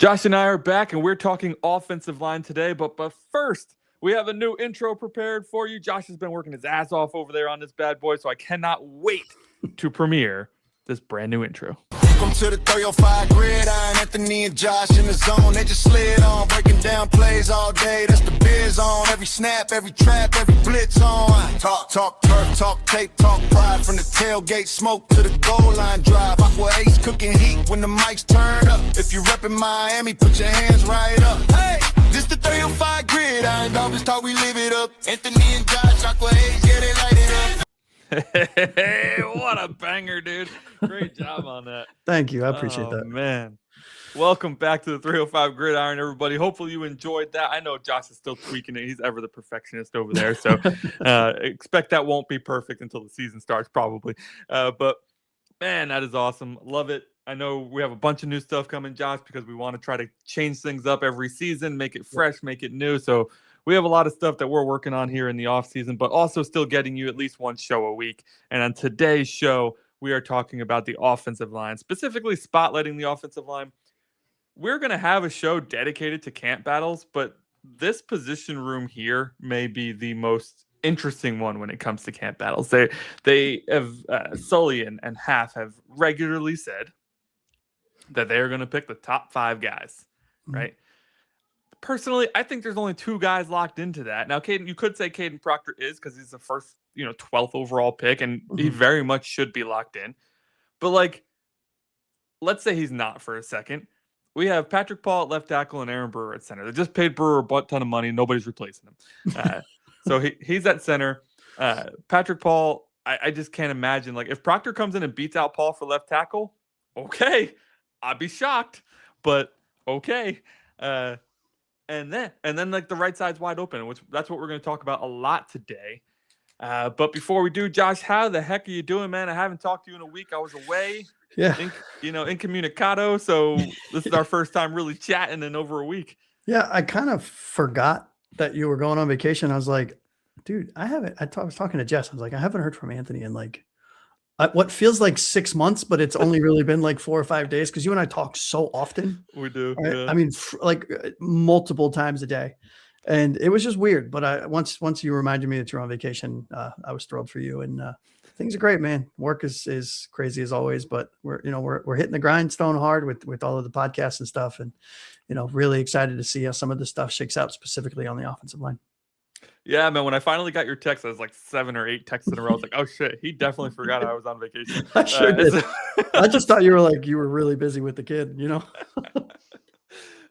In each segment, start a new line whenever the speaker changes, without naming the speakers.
Josh and I are back, and we're talking offensive line today. But first, we have a new intro prepared for you. Josh has been working his ass off over there on this bad boy, so I cannot wait to premiere this brand new intro.
Welcome to the 305 gridiron. Anthony and Josh in the zone. They just slid on, breaking down plays all day. That's the biz on. Every snap, every trap, every blitz on. Talk, turf, talk, tape, talk pride. From the tailgate smoke to the goal line drive. Aqua Ace cooking heat when the mics turn up. If you're repping Miami, put your hands right up. Hey, this the 305 gridiron. Dolphins talk, we live it up. Anthony and Josh, Aqua Ace, yeah, they light it up.
Hey, what a banger, dude. Great job on that.
Thank you. I appreciate that.
Man. Welcome back to the 305 Gridiron, everybody. Hopefully you enjoyed that. I know Josh is still tweaking it. He's ever the perfectionist over there. So expect that won't be perfect until the season starts, probably. But, man, that is awesome. Love it. I know we have a bunch of new stuff coming, Josh, because we want to try to change things up every season, make it fresh, make it new. So we have a lot of stuff that we're working on here in the off season, but also still getting you at least one show a week. And on today's show, we are talking about the offensive line, specifically spotlighting the offensive line. We're going to have a show dedicated to camp battles, but this position room here may be the most interesting one when it comes to camp battles. They have Salyer and Half have regularly said that they are going to pick the top 5 guys, right? Personally, I think there's only 2 guys locked into that. Now, Kaden, you could say Kaden Proctor is because he's the first, 12th overall pick, and he very much should be locked in. But, let's say he's not for a second. We have Patrick Paul at left tackle and Aaron Brewer at center. They just paid Brewer a butt ton of money. Nobody's replacing him. So he's at center. Patrick Paul, I just can't imagine. If Proctor comes in and beats out Paul for left tackle, okay. I'd be shocked, but okay. And then the right side's wide open, which that's what we're going to talk about a lot today. But before we do, Josh, how the heck are you doing, man? I haven't talked to you in a week. I was away.
Yeah.
Incommunicado. So this is our first time really chatting in over a week.
Yeah. I kind of forgot that you were going on vacation. I was like, dude, I was talking to Jess. I was like, I haven't heard from Anthony in what feels like 6 months, but it's only really been 4 or 5 days. Cause you and I talk so often.
We do.
Right?
Yeah.
I mean, multiple times a day. And it was just weird. But once you reminded me that you're on vacation, I was thrilled for you. And things are great, man. Work is crazy as always, but we're hitting the grindstone hard with all of the podcasts and stuff. And, really excited to see how some of this stuff shakes out specifically on the offensive line.
Yeah, man. When I finally got your text, I was 7 or 8 texts in a row. I was like, oh shit, he definitely forgot I was on vacation.
I sure did. I just thought you were really busy with the kid,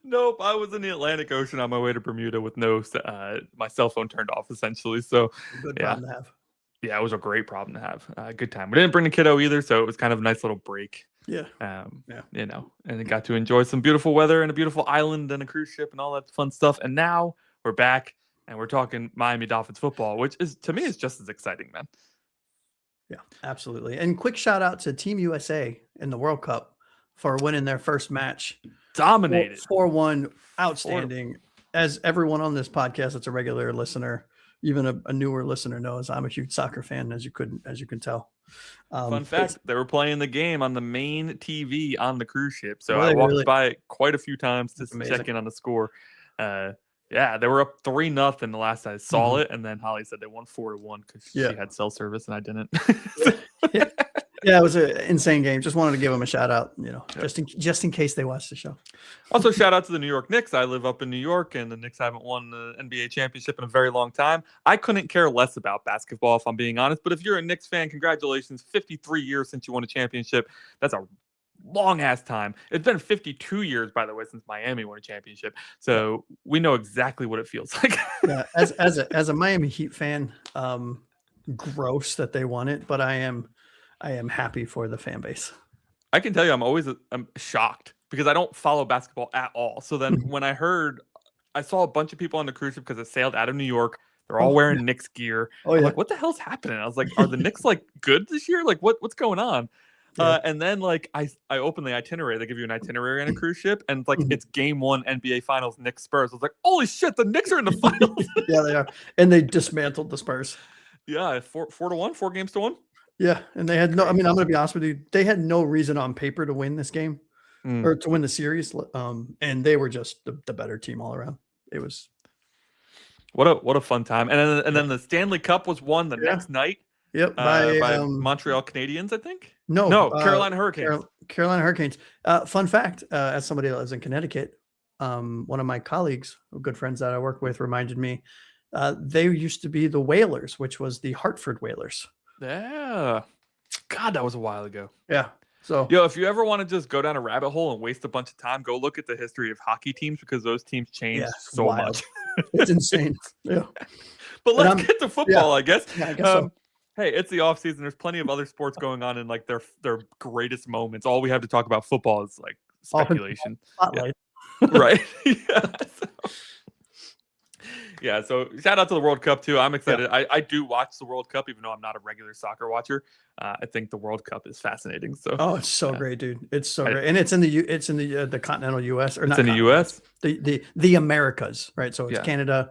Nope, I was in the Atlantic Ocean on my way to Bermuda with my cell phone turned off essentially. So
good problem to have.
Yeah, it was a great problem to have. Good time. We didn't bring the kiddo either, so it was kind of a nice little break.
Yeah.
And it got to enjoy some beautiful weather and a beautiful island and a cruise ship and all that fun stuff. And now we're back and we're talking Miami Dolphins football, which is to me is just as exciting, man.
Yeah, absolutely. And quick shout out to Team USA in the World Cup for winning their first match.
Dominated.
4-1, outstanding. As everyone on this podcast that's a regular listener, even a newer listener knows, I'm a huge soccer fan, as you can tell.
Fun fact, they were playing the game on the main TV on the cruise ship. So I walked by it quite a few times to check in on the score. Yeah, they were up 3-0 the last I saw it, and then Holly said they won 4-1 because she had cell service and I didn't.
Yeah, it was an insane game. Just wanted to give them a shout out, just in case they watched the show.
Also, shout out to the New York Knicks. I live up in New York, and the Knicks haven't won the NBA championship in a very long time. I couldn't care less about basketball, if I'm being honest. But if you're a Knicks fan, congratulations. 53 years since you won a championship. That's a long-ass time. It's been 52 years, by the way, since Miami won a championship. So we know exactly what it feels like.
Yeah, as a Miami Heat fan, gross that they won it, but I am happy for the fan base.
I can tell you, I'm shocked because I don't follow basketball at all. So then when I saw a bunch of people on the cruise ship because it sailed out of New York. They're all wearing Knicks gear. I'm like, what the hell's happening? I was like, are the Knicks good this year? What's going on? Yeah. And then I opened the itinerary. They give you an itinerary on a cruise ship, and it's Game 1 NBA Finals Knicks Spurs. I was like, holy shit, the Knicks are in the finals.
Yeah, they are, and they dismantled the Spurs.
Yeah, 4-1, 4 games to 1.
Yeah, and they had no. I mean, I'm going to be honest with you. They had no reason on paper to win this game. or to win the series. And they were just the better team all around. It was
what a fun time. And then the Stanley Cup was won the next night.
Yep,
by Montreal Canadiens, I think.
No,
Carolina Hurricanes.
Carolina Hurricanes. Fun fact: as somebody that lives in Connecticut, one of my colleagues, good friends that I work with, reminded me they used to be the Whalers, which was the Hartford Whalers.
Yeah, God, that was a while ago.
Yeah. So,
if you ever want to just go down a rabbit hole and waste a bunch of time, go look at the history of hockey teams because those teams changed so much.
It's insane. Yeah.
But let's get to football, I guess.
Yeah, I guess so.
Hey, it's the off season. There's plenty of other sports going on in like their greatest moments. All we have to talk about football is like speculation.
Spotlight.
Yeah. Right. So shout out to the World Cup too. I'm excited. Yeah. I do watch the World Cup, even though I'm not a regular soccer watcher. I think the World Cup is fascinating. So
it's so great, dude. It's so great, and it's in the continental U.S. or
it's
not
in the U.S.
The Americas, right? So it's Canada,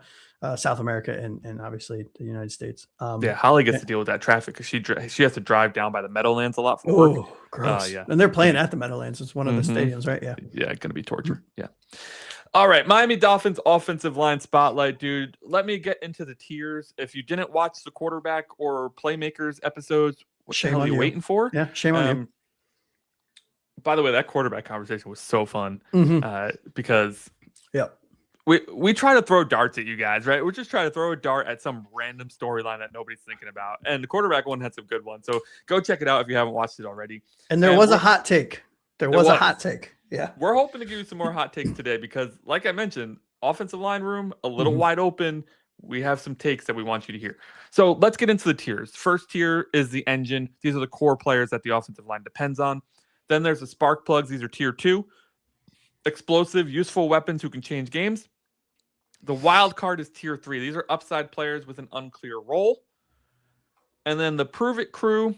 South America, and obviously the United States.
Holly gets to deal with that traffic because she has to drive down by the Meadowlands a lot for work.
Oh, gross. And they're playing at the Meadowlands. It's one of the stadiums, right? Yeah.
Yeah, it's gonna be torture. Yeah. All right, Miami Dolphins offensive line spotlight, dude. Let me get into the tiers. If you didn't watch the quarterback or playmakers episodes, what the hell are you waiting for?
Yeah, shame on you.
By the way, that quarterback conversation was so fun because we try to throw darts at you guys, right? We're just trying to throw a dart at some random storyline that nobody's thinking about. And the quarterback one had some good ones. So go check it out if you haven't watched it already.
And there was a hot take. There was a hot take. Yeah.
We're hoping to give you some more hot takes today because, like I mentioned, offensive line room, a little wide open. We have some takes that we want you to hear. So let's get into the tiers. First tier is the engine. These are the core players that the offensive line depends on. Then there's the spark plugs. These are tier 2. Explosive, useful weapons who can change games. The wild card is tier 3. These are upside players with an unclear role. And then the prove it crew.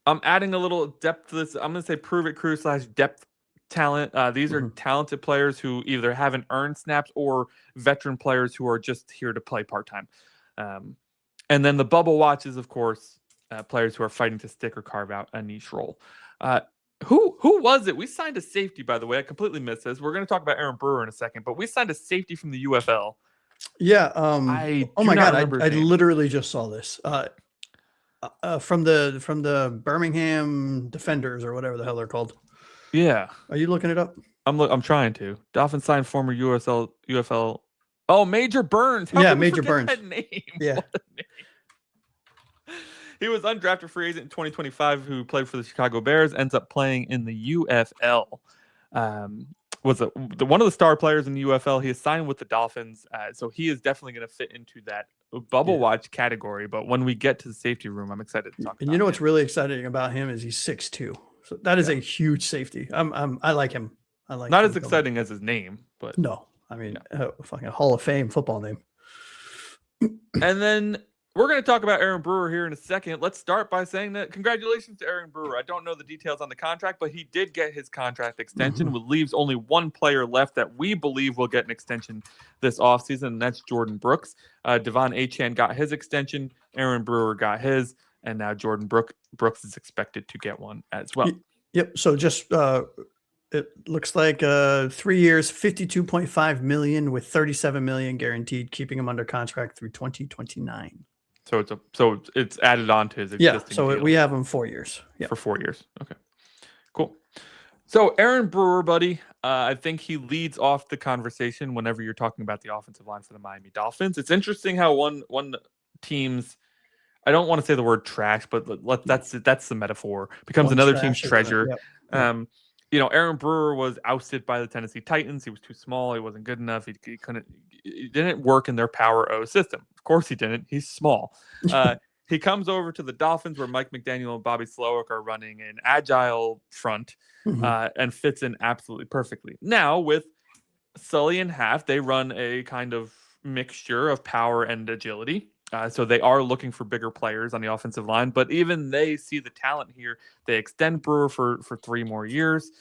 I'm adding a little depth to this. I'm going to say prove it crew / depth talent. These are talented players who either haven't earned snaps or veteran players who are just here to play part-time. And then the bubble watches, of course, players who are fighting to stick or carve out a niche role. Who was it? We signed a safety, by the way. I completely missed this. We're going to talk about Aaron Brewer in a second, but we signed a safety from the UFL.
Yeah. Oh my God. I literally just saw this. From the Birmingham Defenders or whatever the hell they're called.
Yeah.
Are you looking it up?
I'm trying to. Dolphins signed former UFL. Oh, Major Burns.
How Major Burns.
That name?
Yeah.
What a name. He was undrafted free agent in 2025 who played for the Chicago Bears, ends up playing in the UFL. Was one of the star players in the UFL. He is signed with the Dolphins, so he is definitely going to fit into that bubble watch category. But when we get to the safety room, I'm excited to talk about him.
And you know what's really exciting about him is he's 6'2". So that is a huge safety. I like him. I like
not as exciting as his name, but
no, I mean, fucking Hall of Fame football name.
And then we're going to talk about Aaron Brewer here in a second. Let's start by saying that congratulations to Aaron Brewer. I don't know the details on the contract, but he did get his contract extension, which leaves only one player left that we believe will get an extension this offseason, and that's Jordan Brooks. Devon Achane got his extension. Aaron Brewer got his. And now Jordan Brooks is expected to get one as well.
Yep. So just it looks like 3 years, $52.5 million with $37 million guaranteed, keeping him under contract through 2029.
So it's added on to his existing deal.
We have him 4 years.
For 4 years. Okay, cool. So Aaron Brewer, buddy, I think he leads off the conversation whenever you're talking about the offensive line for the Miami Dolphins. It's interesting how one team's, I don't want to say the word trash, but that's the metaphor, becomes another team's treasure. Yep. Aaron Brewer was ousted by the Tennessee Titans. He was too small. He wasn't good enough. He didn't work in their Power O system. Of course he didn't. He's small. He comes over to the Dolphins where Mike McDaniel and Bobby Slowick are running an agile front and fits in absolutely perfectly. Now with Sully and Half, they run a kind of mixture of power and agility. So they are looking for bigger players on the offensive line, but even they see the talent here. They extend Brewer for 3 more years.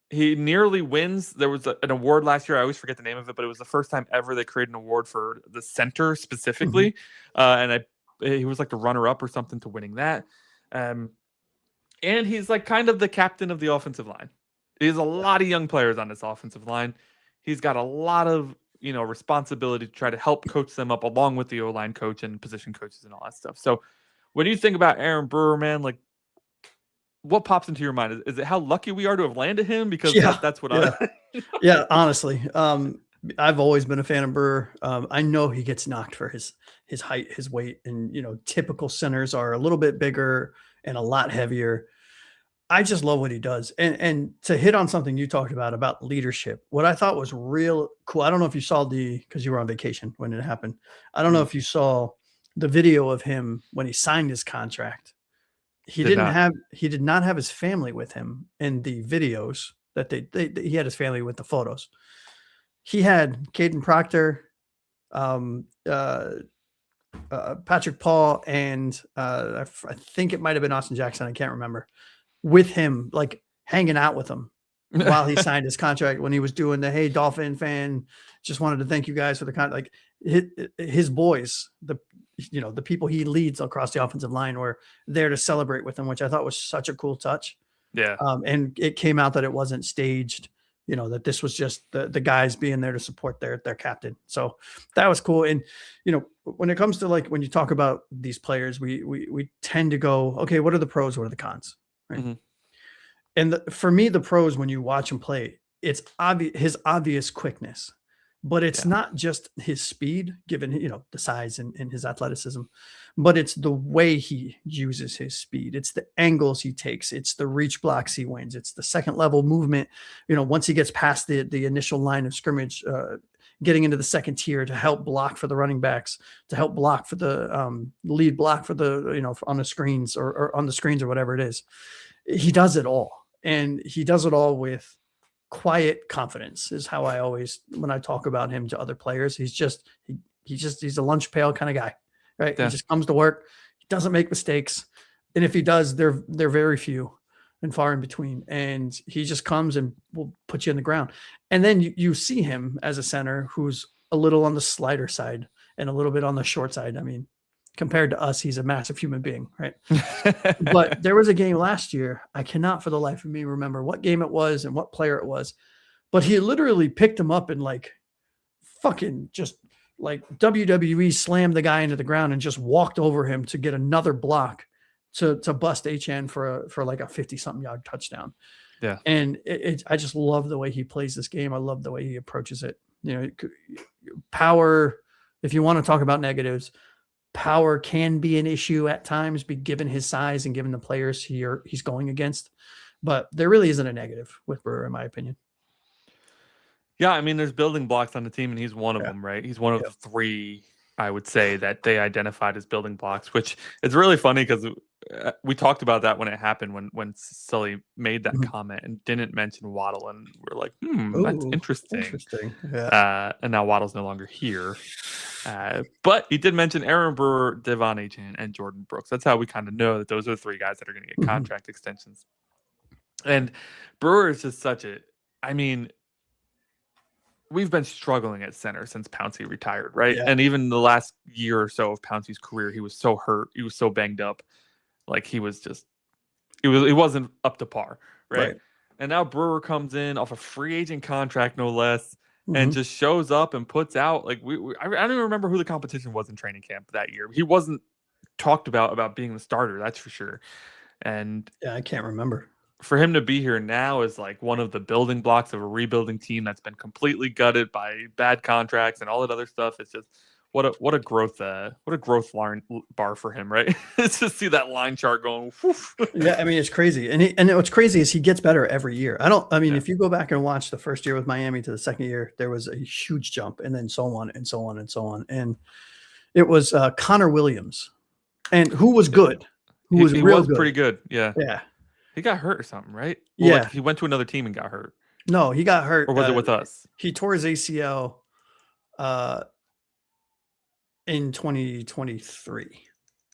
He nearly wins. There was an award last year. I always forget the name of it, but it was the first time ever they created an award for the center specifically. And he was like the runner-up or something to winning that. And he's like kind of the captain of the offensive line. He has a lot of young players on this offensive line. He's got a lot of, responsibility to try to help coach them up along with the O-line coach and position coaches and all that stuff. So when you think about Aaron Brewer, man, like what pops into your mind? Is it how lucky we are to have landed him? Because that's what
Yeah, honestly. I've always been a fan of Brewer. I know he gets knocked for his height, his weight, and typical centers are a little bit bigger and a lot heavier. I just love what he does. And to hit on something you talked about leadership, what I thought was real cool. I don't know if you saw because you were on vacation when it happened. I don't know if you saw the video of him when he signed his contract. He did not have his family with him in the videos that he had his family with the photos. He had Kaden Proctor, Patrick Paul, and I think it might have been Austin Jackson. I can't remember. With him, like hanging out with him while he signed his contract, when he was doing the "Hey Dolphin fan, just wanted to thank you guys for the contract." Like his boys, the people he leads across the offensive line were there to celebrate with him, which I thought was such a cool touch.
Yeah.
And it came out that it wasn't staged, that this was just the guys being there to support their captain. So that was cool. And, when it comes to when you talk about these players, we tend to go, okay, what are the pros? What are the cons? Right.
Mm-hmm.
And for me, the pros, when you watch him play, it's his obvious quickness, but it's not just his speed, given, the size and his athleticism, but it's the way he uses his speed. It's the angles he takes. It's the reach blocks he wins. It's the second level movement. Once he gets past the initial line of scrimmage, getting into the second tier to help block for the running backs, to help block for the lead block for the, on the screens or on the screens or whatever it is. He does it all. And he does it all with quiet confidence is how I always, when I talk about him to other players, he's a lunch pail kind of guy, right? Yeah. He just comes to work. He doesn't make mistakes. And if he does, they're very few and far in between. And he just comes and will put you in the ground. And then you see him as a center who's a little on the slider side and a little bit on the short side. I mean, compared to us, he's a massive human being, right? But there was a game last year. I cannot for the life of me remember what game it was and what player it was, but he literally picked him up and fucking just WWE slammed the guy into the ground and just walked over him to get another block to bust HN for like a 50-something yard touchdown.
Yeah.
And I just love the way he plays this game. I love the way he approaches it. Power, if you want to talk about negatives, power can be an issue at times, given his size and given the players he's going against. But there really isn't a negative with Brewer, in my opinion.
Yeah, I mean, there's building blocks on the team, and he's one of them, right? He's one of the three, I would say, that they identified as building blocks, which is really funny because we talked about that when it happened, when Sully made that comment and didn't mention Waddle, and we're like, that's interesting.
Yeah.
And now Waddle's no longer here. But he did mention Aaron Brewer, Devon Achane, and Jordan Brooks. That's how we kind of know that those are the three guys that are going to get contract extensions. And Brewer is just we've been struggling at center since Pouncey retired, right? Yeah. And even the last year or so of Pouncey's career, he was so hurt. He was so banged up. He wasn't up to par, right? And now Brewer comes in off a free agent contract, no less, and just shows up and puts out, I don't even remember who the competition was in training camp that year. He wasn't talked about being the starter, that's for sure. And
yeah, I can't remember.
For him to be here now is one of the building blocks of a rebuilding team that's been completely gutted by bad contracts and all that other stuff. It's just what a growth line bar for him, right? It's just see that line chart going. Woof.
Yeah, I mean it's crazy, and what's crazy is he gets better every year. If you go back and watch the first year with Miami to the second year, there was a huge jump, and then so on and so on and so on. And it was Connor Williams, and who was good,
he was
good.
Pretty good, yeah. He got hurt or something, right? Well, he went to another team and got hurt.
No, he got hurt.
Or was it with us?
He tore his ACL in 2023,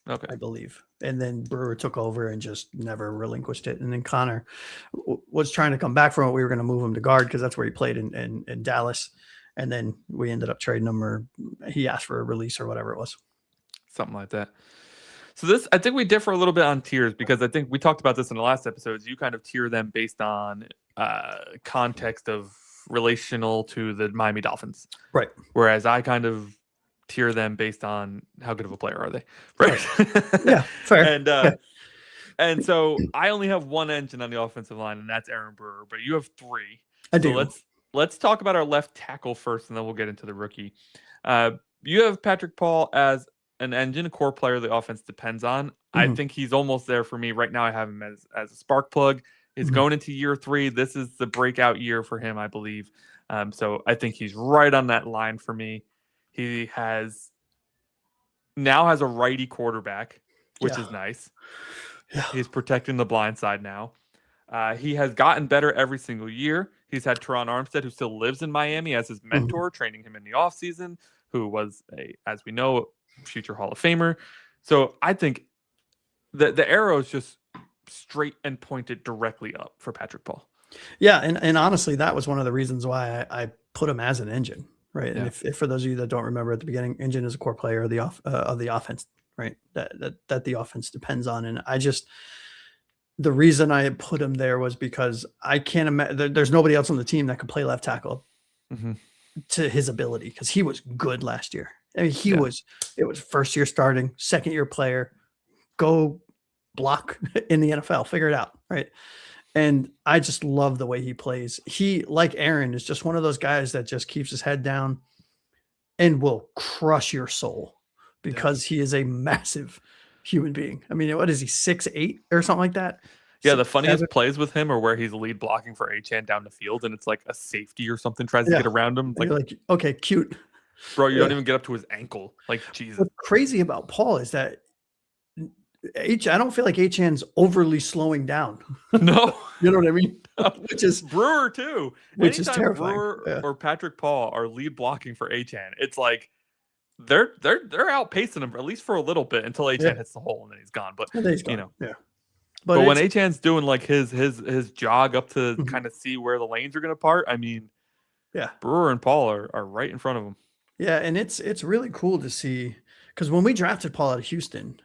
I believe. And then Brewer took over and just never relinquished it. And then Connor was trying to come back from it. We were going to move him to guard because that's where he played in Dallas. And then we ended up trading him, or he asked for a release or whatever it was.
Something like that. So I think we differ a little bit on tiers because I think we talked about this in the last episodes. You kind of tier them based on context of relational to the Miami Dolphins.
Right.
Whereas I kind of tier them based on how good of a player are they. Right.
Yeah, fair.
And so I only have one engine on the offensive line, and that's Aaron Brewer, but you have three.
I do.
Let's talk about our left tackle first, and then we'll get into the rookie. You have Patrick Paul as an engine, a core player the offense depends on. I think he's almost there for me. Right now, I have him as a spark plug. He's going into year 3. This is the breakout year for him, I believe. So I think he's right on that line for me. He now has a righty quarterback, which is nice. Yeah. He's protecting the blind side now. He has gotten better every single year. He's had Teron Armstead, who still lives in Miami, as his mentor, training him in the offseason, who was, as we know, future Hall of Famer. So I think the arrow is just straight and pointed directly up for Patrick Paul.
Yeah, and honestly, that was one of the reasons why I put him as an engine, right? Yeah. And if for those of you that don't remember at the beginning, engine is a core player of the offense, right? That the offense depends on. And the reason I put him there was because I can't imagine there's nobody else on the team that could play left tackle to his ability, because he was good last year. I mean, it was first year starting, second year player, go block in the NFL, figure it out, right? And I just love the way he plays. He, like Aaron, is just one of those guys that just keeps his head down and will crush your soul because he is a massive human being. I mean, what is he, 6'8" or something like that?
Yeah, the funniest plays with him are where he's lead blocking for Achane down the field, and it's like a safety or something tries to get around him.
Like, okay, cute.
Bro, you don't even get up to his ankle. Like, Jesus.
What's crazy about Paul is that I don't feel like Achane's overly slowing down.
No.
You know what I mean? Which is
Brewer too.
Which
Anytime
is terrifying.
Brewer or Patrick Paul are lead blocking for Achane, it's like they're outpacing him, at least for a little bit, until Achane hits the hole and then he's gone. But you know, But when Achane's doing like his jog up to kind of see where the lanes are going to part, I mean, Brewer and Paul are right in front of him.
Yeah, and it's really cool to see, because when we drafted Paul out of Houston,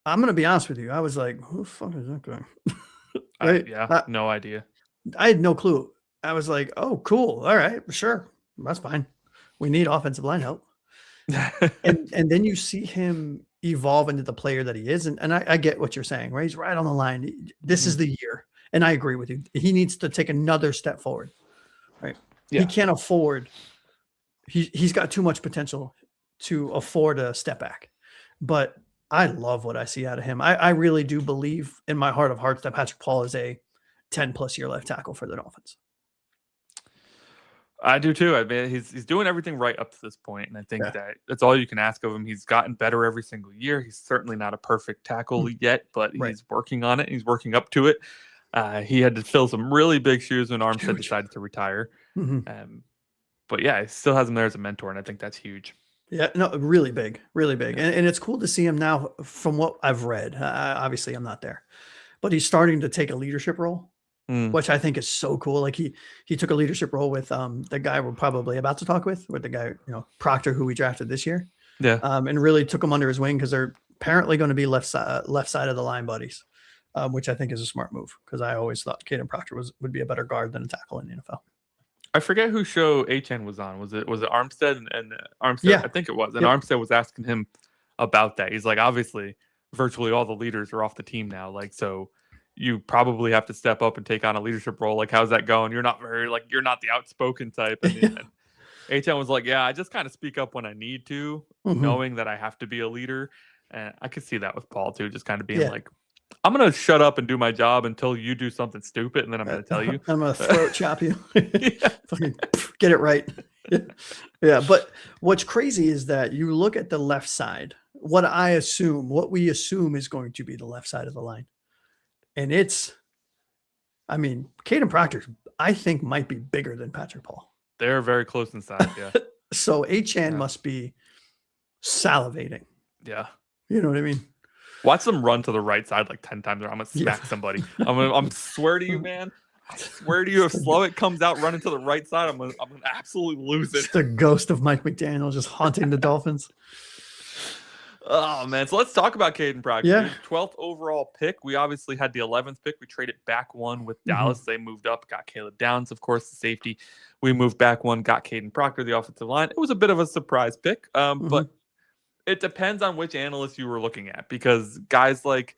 I'm going to be honest with you, I was like, who the fuck is that guy? Right?
No idea.
I had no clue. I was like, oh, cool. All right, sure. That's fine. We need offensive line help. and then you see him evolve into the player that he is. And I get what you're saying, right? He's right on the line. This is the year. And I agree with you. He needs to take another step forward, right? Yeah. He can't afford. He's got too much potential to afford a step back. But I love what I see out of him. I really do believe in my heart of hearts that Patrick Paul is a 10+ year left tackle for the Dolphins.
I do too. I mean, he's doing everything right up to this point, and I think that's all you can ask of him. He's gotten better every single year. He's certainly not a perfect tackle yet, but he's working on it. He's working up to it. He had to fill some really big shoes when Armstead decided to retire. But yeah, he still has him there as a mentor, and I think that's huge.
Yeah, no, really big, really big. And it's cool to see him now from what I've read. Obviously, I'm not there, but he's starting to take a leadership role, which I think is so cool. Like he took a leadership role with the guy we're probably about to talk with the guy, Proctor, who we drafted this year. Yeah. And really took him under his wing, because they're apparently going to be left side of the line buddies, which I think is a smart move, because I always thought Kaden Proctor would be a better guard than a tackle in the NFL.
I forget who show Achane was on. Was it Armstead and Armstead? Yeah. I think it was. And Armstead was asking him about that. He's like, obviously, virtually all the leaders are off the team now. Like, so you probably have to step up and take on a leadership role. Like, how's that going? You're not you're not the outspoken type. And Achane was like, yeah, I just kind of speak up when I need to, knowing that I have to be a leader. And I could see that with Paul too, just kind of being like, I'm going to shut up and do my job until you do something stupid, and then I'm going to tell you. I'm going to throat chop you. Fucking
get it right. Yeah, but what's crazy is that you look at the left side, what we assume is going to be the left side of the line. And Kaden Proctor, I think, might be bigger than Patrick Paul.
They're very close in size, yeah.
So Achane must be salivating.
Yeah.
You know what I mean?
Watch them run to the right side like 10 times, or I'm gonna smack somebody. I'm swear to you, man. I swear to you, if Slowick comes out running to the right side, I'm gonna absolutely lose it.
It's the ghost of Mike McDaniel just haunting the Dolphins.
Oh man, so let's talk about Kadyn Proctor.
Yeah.
12th overall pick. We obviously had the 11th pick. We traded back one with Dallas. They moved up, got Caleb Downs, of course, the safety. We moved back one, got Kadyn Proctor, the offensive line. It was a bit of a surprise pick, but it depends on which analyst you were looking at, because guys like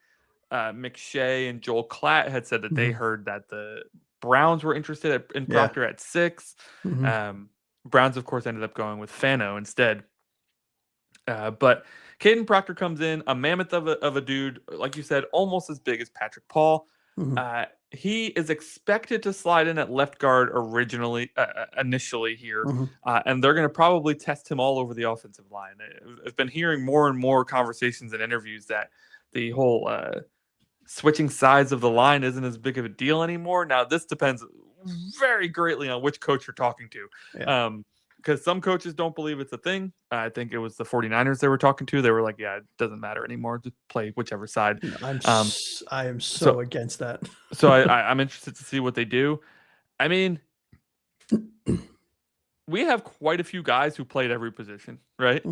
McShay and Joel Klatt had said that they heard that the Browns were interested in Proctor at 6. Browns, of course, ended up going with Fano instead. But Kadyn Proctor comes in, a mammoth of a dude, like you said, almost as big as Patrick Paul. He is expected to slide in at left guard initially here, and they're going to probably test him all over the offensive line. I've been hearing more and more conversations and interviews that the whole switching sides of the line isn't as big of a deal anymore. Now, this depends very greatly on which coach you're talking to. Because some coaches don't believe it's a thing. I think it was the 49ers they were talking to. They were like, yeah, it doesn't matter anymore. Just play whichever side.
I am so against that.
So I'm interested to see what they do. I mean, we have quite a few guys who played every position, right?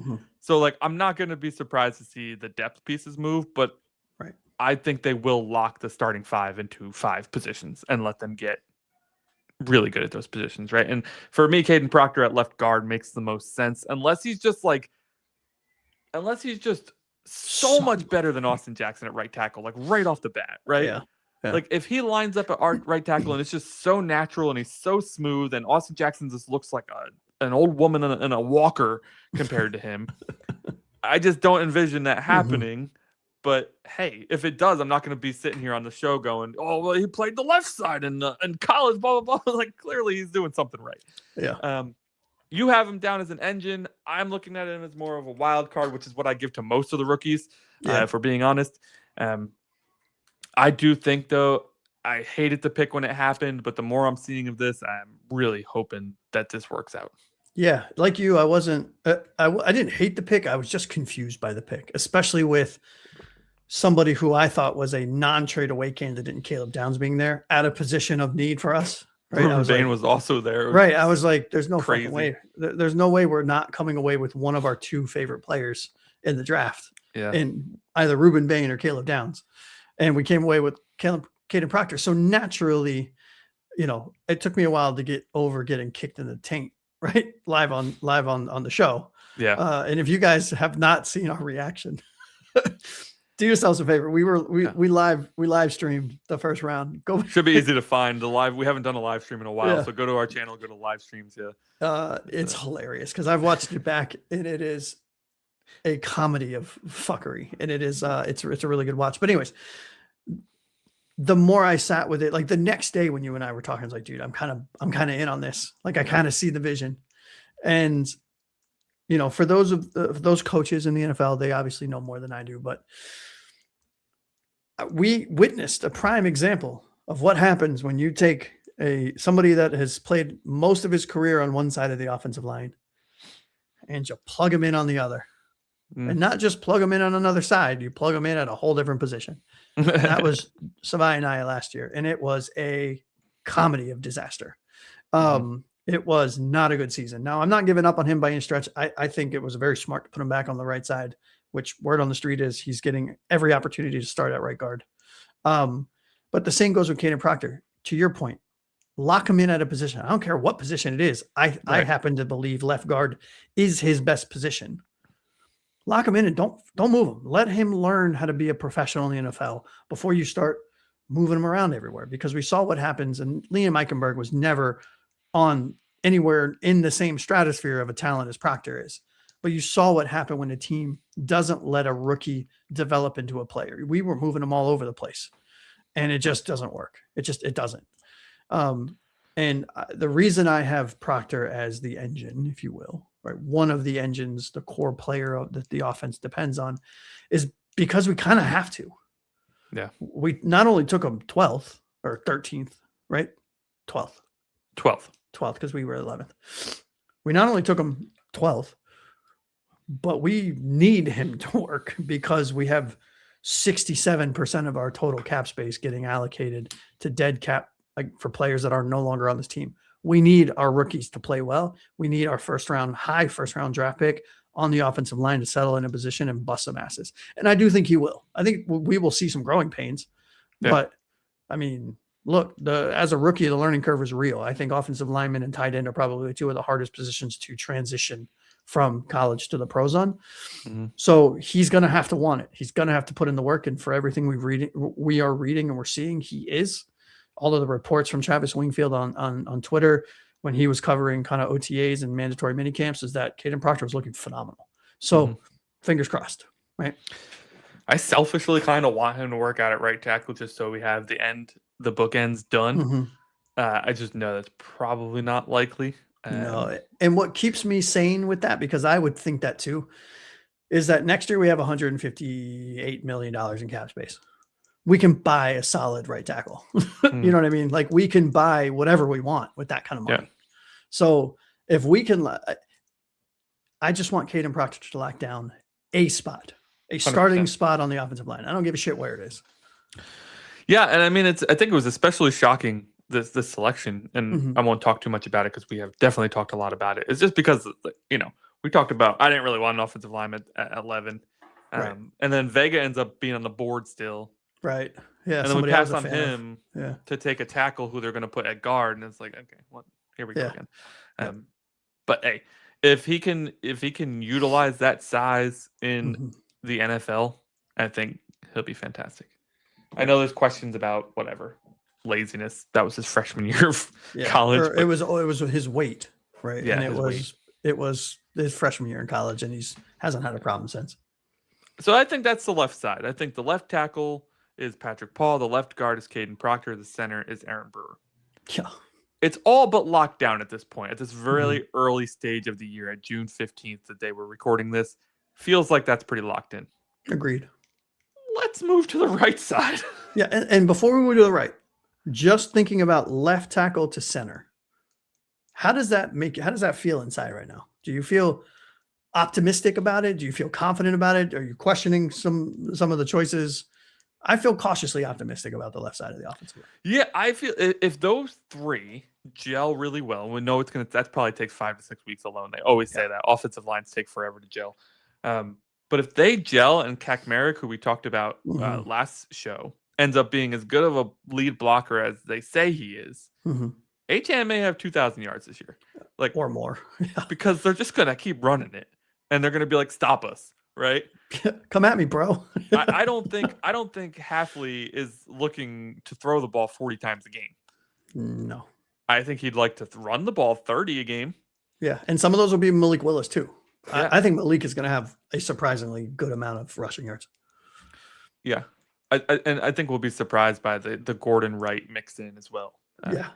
So, like, I'm not going to be surprised to see the depth pieces move, but I think they will lock the starting 5 into 5 positions and let them get really good at those positions, right? And for me, Kadyn Proctor at left guard makes the most sense, unless he's just so much better than Austin Jackson at right tackle, like right off the bat, right? Yeah. Like if he lines up at right tackle and it's just so natural and he's so smooth, and Austin Jackson just looks like an old woman in a walker compared to him, I just don't envision that happening. But hey, if it does, I'm not going to be sitting here on the show going, "Oh, well, he played the left side in college." Blah blah blah. Like clearly, he's doing something right. Yeah. You have him down as an engine. I'm looking at him as more of a wild card, which is what I give to most of the rookies. If we're being honest, I do think though I hated the pick when it happened, but the more I'm seeing of this, I'm really hoping that this works out.
Yeah, like you, I wasn't. I didn't hate the pick. I was just confused by the pick, especially with somebody who I thought was a non-trade away candidate in Caleb Downs being there at a position of need for us. Right?
Ruben Bain was also there.
Right. I was like, there's no fucking way. There's no way we're not coming away with one of our 2 favorite players in the draft. Yeah. In either Ruben Bain or Caleb Downs. And we came away with Kaden Proctor. So naturally, it took me a while to get over getting kicked in the taint, right? Live on the show. Yeah. And if you guys have not seen our reaction, do yourselves a favor. We live streamed the first round.
Should be easy to find the live. We haven't done a live stream in a while, so go to our channel, go to live streams.
It's hilarious because I've watched it back and it is a comedy of fuckery, and it is it's a really good watch. But anyways, the more I sat with it, like the next day when you and I were talking, I was like, dude, I'm kind of in on this. Like I kind of see the vision, and for those coaches in the NFL, they obviously know more than I do, but we witnessed a prime example of what happens when you take somebody that has played most of his career on one side of the offensive line and you plug him in on the other. And not just plug him in on another side, you plug him in at a whole different position. That was Savanniah last year, and it was a comedy of disaster. It was not a good season. Now, I'm not giving up on him by any stretch. I think it was very smart to put him back on the right side, which word on the street is he's getting every opportunity to start at right guard. But the same goes with Kaden Proctor. To your point, lock him in at a position. I don't care what position it is. I happen to believe left guard is his best position. Lock him in and don't move him. Let him learn how to be a professional in the NFL before you start moving him around everywhere, because we saw what happens. And Liam Eichenberg was never on anywhere in the same stratosphere of a talent as Proctor is. But you saw what happened when a team doesn't let a rookie develop into a player. We were moving them all over the place, and it just doesn't work. It doesn't. And the reason I have Proctor as the engine, if you will, right, one of the engines, the core player that the offense depends on, is because we kind of have to. Yeah. We not only took him 12th or 13th, right? 12th because we were 11th. We not only took him 12th, but we need him to work because we have 67% of our total cap space getting allocated to dead cap, like for players that are no longer on this team. We need our rookies to play well. We need our high first round draft pick on the offensive line to settle in a position and bust some asses. And I do think he will. I think we will see some growing pains. Yeah. But, I mean, look, as a rookie, the learning curve is real. I think offensive linemen and tight end are probably two of the hardest positions to transition from college to the pros on. Mm-hmm. So he's going to have to want it. He's going to have to put in the work. And for everything we are reading and we're seeing, he is. All of the reports from Travis Wingfield on Twitter when he was covering kind of OTAs and mandatory mini camps is that Kaden Proctor was looking phenomenal. So fingers crossed, right?
I selfishly kind of want him to work out at right tackle just so we have the bookends done. Mm-hmm. I just know that's probably not likely.
No. And what keeps me sane with that, because I would think that too, is that next year we have $158 million in cap space. We can buy a solid right tackle. You know what I mean? Like we can buy whatever we want with that kind of money. Yeah. So if we can, I just want Kaden Proctor to lock down a spot, a starting 100%. Spot on the offensive line. I don't give a shit where it is.
Yeah. And I mean, I think it was especially shocking this selection, and I won't talk too much about it because we have definitely talked a lot about it. It's just because, we talked about, I didn't really want an offensive lineman at 11. Right. And then Vega ends up being on the board still.
Right. Yeah.
And then we pass on him to take a tackle who they're going to put at guard. And it's like, okay, well, here we go again. But hey, if he can utilize that size in the NFL, I think he'll be fantastic. I know there's questions about whatever laziness. That was his freshman year of college.
It was his weight, right? Yeah, and it was his freshman year in college, and hasn't had a problem since.
So I think that's the left side. I think the left tackle is Patrick Paul. The left guard is Kadyn Proctor. The center is Aaron Brewer.
Yeah.
It's all but locked down at this point, at this very early stage of the year, at June 15th, the day we're recording this. Feels like that's pretty locked in.
Agreed.
Let's move to the right side.
Yeah, and before we move to the right, just thinking about left tackle to center, how does that feel inside right now? Do you feel optimistic about it? Do you feel confident about it? Are you questioning some of the choices? I feel cautiously optimistic about the left side of the offensive line.
Yeah, I feel if those three gel really well, we know that probably takes 5 to 6 weeks alone. They always say that offensive lines take forever to gel. But if they gel and Kaczmarek, who we talked about last show, ends up being as good of a lead blocker as they say he is, Achane may have 2,000 yards this year,
or more,
because they're just gonna keep running it, and they're gonna be like, "Stop us!" Right?
Come at me, bro.
I don't think Hafley is looking to throw the ball 40 times a game.
No,
I think he'd like to run the ball 30 a game.
Yeah, and some of those will be Malik Willis too. Yeah. I think Malik is going to have a surprisingly good amount of rushing yards.
Yeah, I think we'll be surprised by the Gordon Wright mix in as well.
Yeah.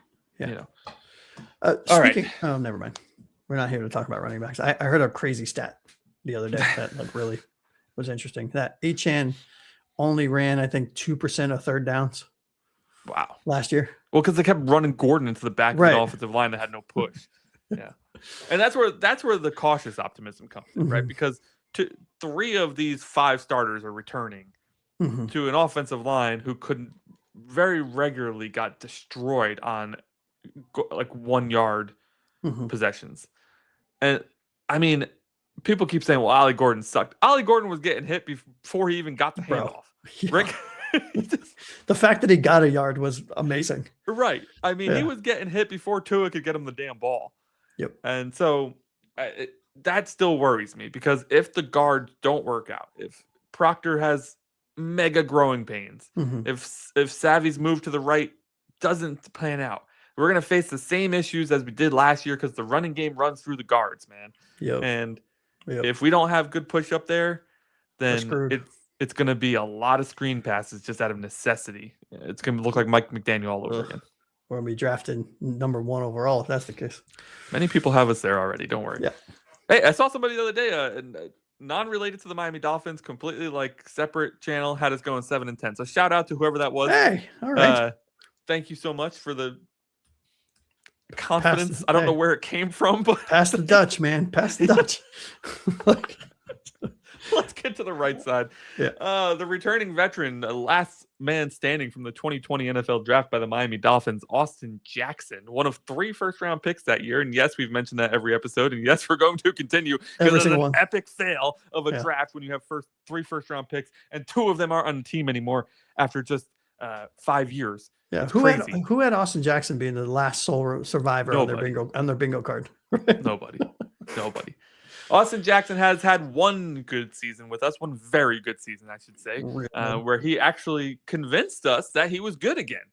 All right.
Oh, never mind. We're not here to talk about running backs. I heard a crazy stat the other day that really was interesting. That Achane only ran, I think, 2% of third downs.
Wow.
Last year.
Well, because they kept running Gordon into the back of the offensive line that had no push. Yeah. And that's where the cautious optimism comes in, right? Because 3 of these 5 starters are returning to an offensive line who couldn't very regularly got destroyed on 1 yard possessions. And I mean, people keep saying, well, Ollie Gordon sucked. Ollie Gordon was getting hit before he even got the handoff. Yeah. Rick,
the fact that he got a yard was amazing.
Right. I mean, he was getting hit before Tua could get him the damn ball.
Yep.
And so that still worries me, because if the guards don't work out, if Proctor has mega growing pains, if Savvy's move to the right doesn't pan out, we're going to face the same issues as we did last year, because the running game runs through the guards, man.
Yep.
And if we don't have good push up there, then it's going to be a lot of screen passes just out of necessity. It's going to look like Mike McDaniel all over again.
We're going to be drafted number 1 overall if that's the case.
Many people have us there already. Don't worry.
Yeah.
Hey, I saw somebody the other day, non-related to the Miami Dolphins, completely separate channel, had us going 7-10. So shout out to whoever that was.
Hey, all right.
Thank you so much for the confidence. I don't know where it came from, but
pass the Dutch, man. Pass the Dutch.
Let's get to the right side.
Yeah.
The returning veteran, the last man standing from the 2020 NFL draft by the Miami Dolphins, Austin Jackson, one of 3 first-round picks that year. And yes, we've mentioned that every episode. And yes, we're going to continue because it's an
one.
epic fail of a draft when you have 3 first-round picks and 2 of them aren't on the team anymore after just 5 years.
Yeah,
it's
who had Austin Jackson being the last sole survivor on their bingo card?
Nobody. Austin Jackson has had one good season with us, one very good season, I should say, where he actually convinced us that he was good again.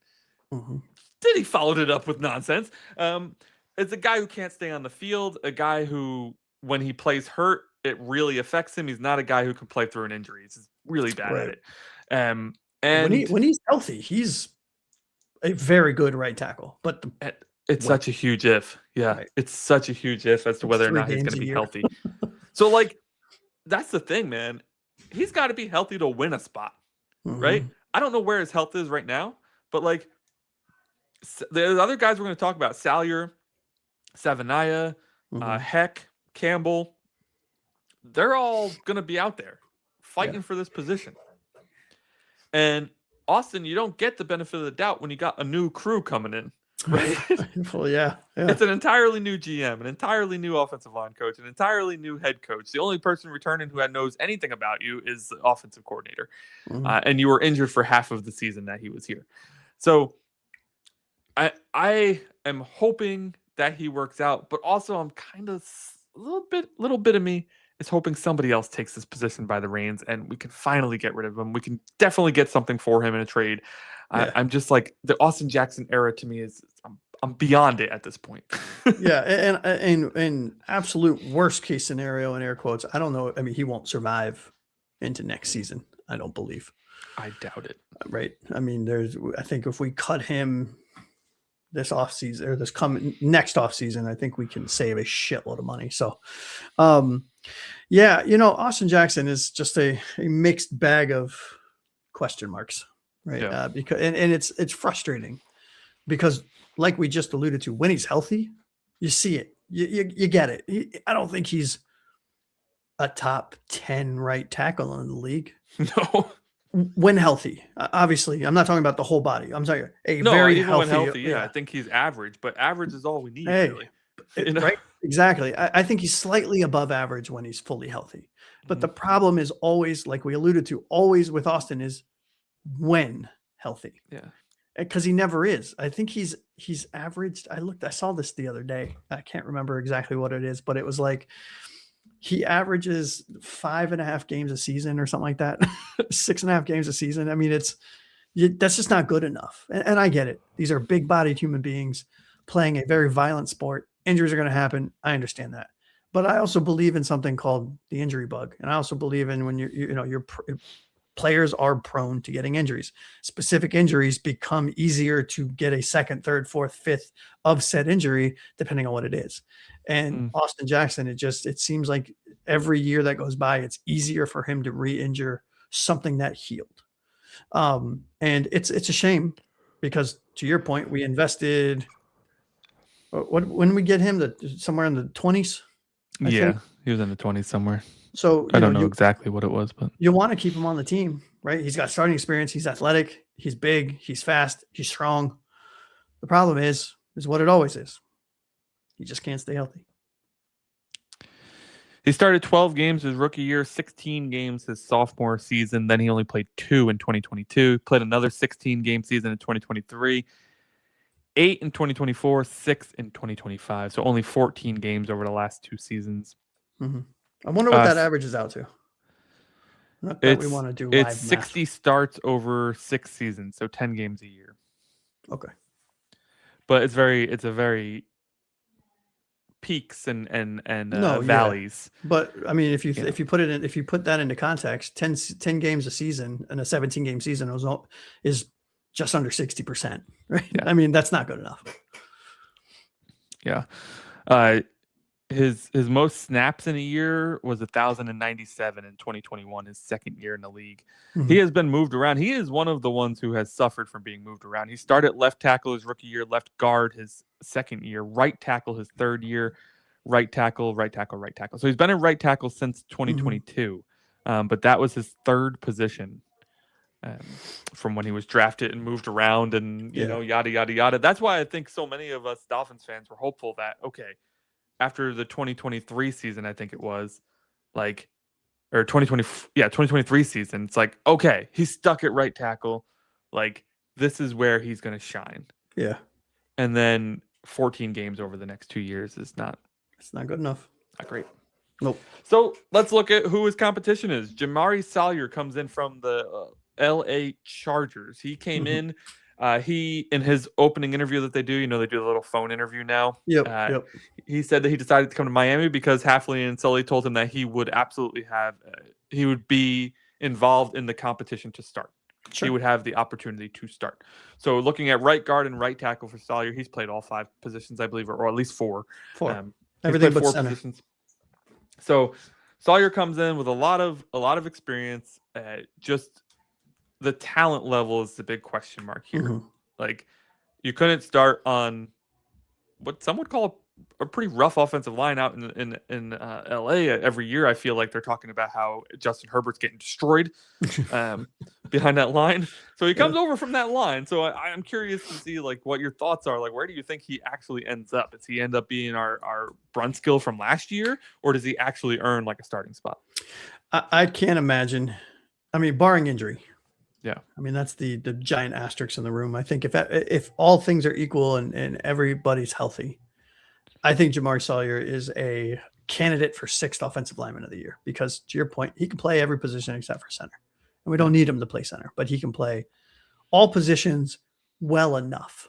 Mm-hmm.
Then he followed it up with nonsense. It's a guy who can't stay on the field, a guy who, when he plays hurt, it really affects him. He's not a guy who can play through an injury. He's really bad at it. And
when he's healthy, he's a very good right tackle. But
it's such a huge if. Yeah, right. It's such a huge if as to whether or not he's going to be healthy. So, like, that's the thing, man. He's got to be healthy to win a spot, right? I don't know where his health is right now, but, like, the other guys we're going to talk about, Salyer, Savanniah, Heck, Campbell, they're all going to be out there fighting for this position. And, Austin, you don't get the benefit of the doubt when you got a new crew coming in. Right.
Well, yeah.
It's an entirely new GM, an entirely new offensive line coach, an entirely new head coach. The only person returning who knows anything about you is the offensive coordinator. And you were injured for half of the season that he was here. So I am hoping that he works out, but also I'm kind of little bit of me is hoping somebody else takes this position by the reins and we can finally get rid of him. We can definitely get something for him in a trade. I'm just like, the Austin Jackson era to me is I'm beyond it at this point.
Yeah, and absolute worst case scenario in air quotes. I don't know. I mean, he won't survive into next season. I don't believe.
I doubt it.
Right. I mean, I think if we cut him this offseason or this next offseason, I think we can save a shitload of money. So, yeah, Austin Jackson is just a mixed bag of question marks. Right. Yeah. Because it's frustrating because, like we just alluded to, when he's healthy, you see it, you get it. I don't think he's a top 10 right tackle in the league.
No,
when healthy. Obviously, I'm not talking about the whole body. I'm talking very healthy.
When healthy. Yeah, I think he's average, but average is all we need. Really.
Right. Exactly. I think he's slightly above average when he's fully healthy. But the problem is always, like we alluded to, always with Austin is when healthy.
Yeah.
Because he never is. I think he's averaged. I saw this the other day. I can't remember exactly what it is, but it was like he averages 5.5 games a season or something like that. 6.5 games a season. I mean, that's just not good enough. And I get it. These are big bodied human beings playing a very violent sport. Injuries are going to happen. I understand that. But I also believe in something called the injury bug. And I also believe in when your players are prone to getting injuries. Specific injuries become easier to get a second, third, fourth, fifth of said injury, depending on what it is. And Austin Jackson, it seems like every year that goes by, it's easier for him to re-injure something that healed. And it's a shame because, to your point, we invested. When we get him somewhere in the 20s? I think.
He was in the 20s somewhere.
So
I don't know exactly what it was, but
you want to keep him on the team, right? He's got starting experience. He's athletic. He's big. He's fast. He's strong. The problem is what it always is. He just can't stay healthy.
He started 12 games his rookie year, 16 games his sophomore season. Then he only played 2 in 2022. Played another 16-game season in 2023. 8 in 2024, 6 in 2025. So only 14 games over the last 2 seasons.
Mm-hmm. I wonder what that averages out to. Not that we want to do live
It's 60 starts over 6 seasons, so 10 games a year.
Okay.
But it's a very peaks and valleys.
Yeah. But I mean, if you put that into context, 10 games a season and a 17-game season is just under 60%, right? Yeah. I mean, that's not good enough.
Yeah. His most snaps in a year was 1,097 in 2021, his second year in the league. Mm-hmm. He has been moved around. He is one of the ones who has suffered from being moved around. He started left tackle his rookie year, left guard his second year, right tackle his third year, right tackle, right tackle, right tackle. So he's been a right tackle since 2022. but that was his third position from when he was drafted and moved around and, yada, yada, yada. That's why I think so many of us Dolphins fans were hopeful that, okay, after the 2023 season, I think it was, or 2023 season, it's like, okay, he's stuck at right tackle. Like, this is where he's going to shine.
Yeah.
And then 14 games over the next 2 years is
it's not good enough.
Not great.
Nope.
So let's look at who his competition is. Jamaree Salyer comes in from the LA Chargers. He came in. He, in his opening interview that they do, they do a little phone interview now.
Yep.
He said that he decided to come to Miami because Hafley and Sully told him that he would absolutely he would be involved in the competition to start. Sure. He would have the opportunity to start. So looking at right guard and right tackle for Salyer, he's played all 5 positions, I believe, or at least 4.
Everything but
4
center.
Positions. So Salyer comes in with a lot of experience. Just the talent level is the big question mark here. Like, you couldn't start on what some would call a pretty rough offensive line out in LA every year. I feel like they're talking about how Justin Herbert's getting destroyed behind that line. So he comes over from that line. So I'm curious to see what your thoughts are. Where do you think he actually ends up? Does he end up being our Brunskill from last year, or does he actually earn a starting spot?
I can't imagine. I mean, barring injury.
Yeah.
I mean, that's the giant asterisk in the room. I think if all things are equal and everybody's healthy, I think Jamaree Salyer is a candidate for 6th offensive lineman of the year because, to your point, he can play every position except for center. And we don't need him to play center, but he can play all positions well enough,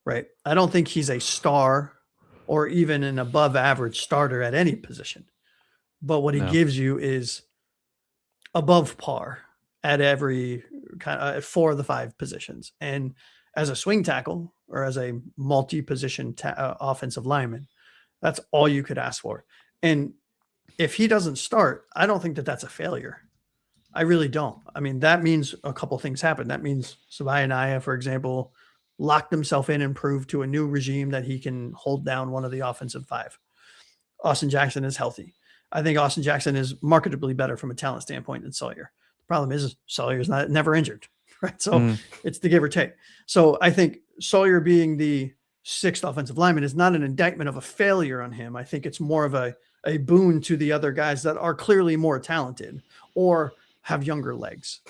right? I don't think he's a star or even an above average starter at any position. But what he gives you is above par at every at 4 of the 5 positions. And as a swing tackle or as a multi-position offensive lineman, that's all you could ask for. And if he doesn't start, I don't think that that's a failure. I really don't. I mean, that means a couple things happen. That means Savanniah, for example, locked himself in and proved to a new regime that he can hold down one of the offensive 5. Austin Jackson is healthy. I think Austin Jackson is marketably better from a talent standpoint than Salyer. The problem is Salyer's never injured, right? So it's the give or take. So I think Salyer being the 6th offensive lineman is not an indictment of a failure on him. I think it's more of a boon to the other guys that are clearly more talented or have younger legs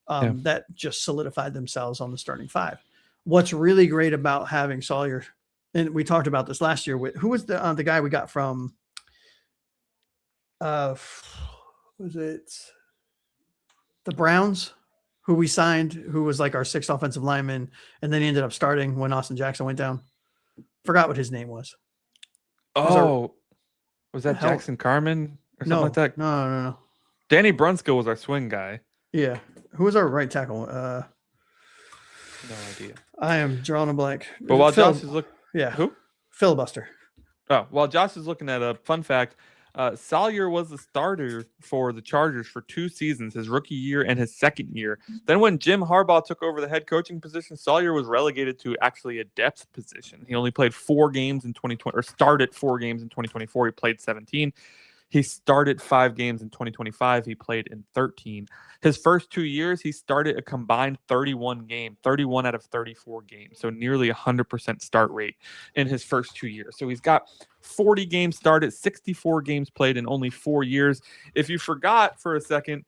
that just solidified themselves on the starting 5. What's really great about having Salyer, and we talked about this last year with who was the guy we got from was it the Browns, who we signed, who was like our 6th offensive lineman, and then he ended up starting when Austin Jackson went down. Forgot what his name was.
Was that Jackson Carman or something like that?
No.
Danny Brunskill was our swing guy.
Yeah. Who was our right tackle?
No idea.
I am drawing a blank.
But while Josh is looking...
Yeah.
Who?
Filibuster.
Oh, while Josh is looking at a fun fact, Salyer was the starter for the Chargers for 2 seasons, his rookie year and his second year. Then when Jim Harbaugh took over the head coaching position, Salyer was relegated to actually a depth position. He only played 4 games in 2020, or started 4 games in 2024. He played 17. He started 5 games in 2025. He played in 13. His first 2 years, he started a combined 31 out of 34 games. So nearly 100% start rate in his first 2 years. So he's got 40 games started, 64 games played in only 4 years. If you forgot for a second,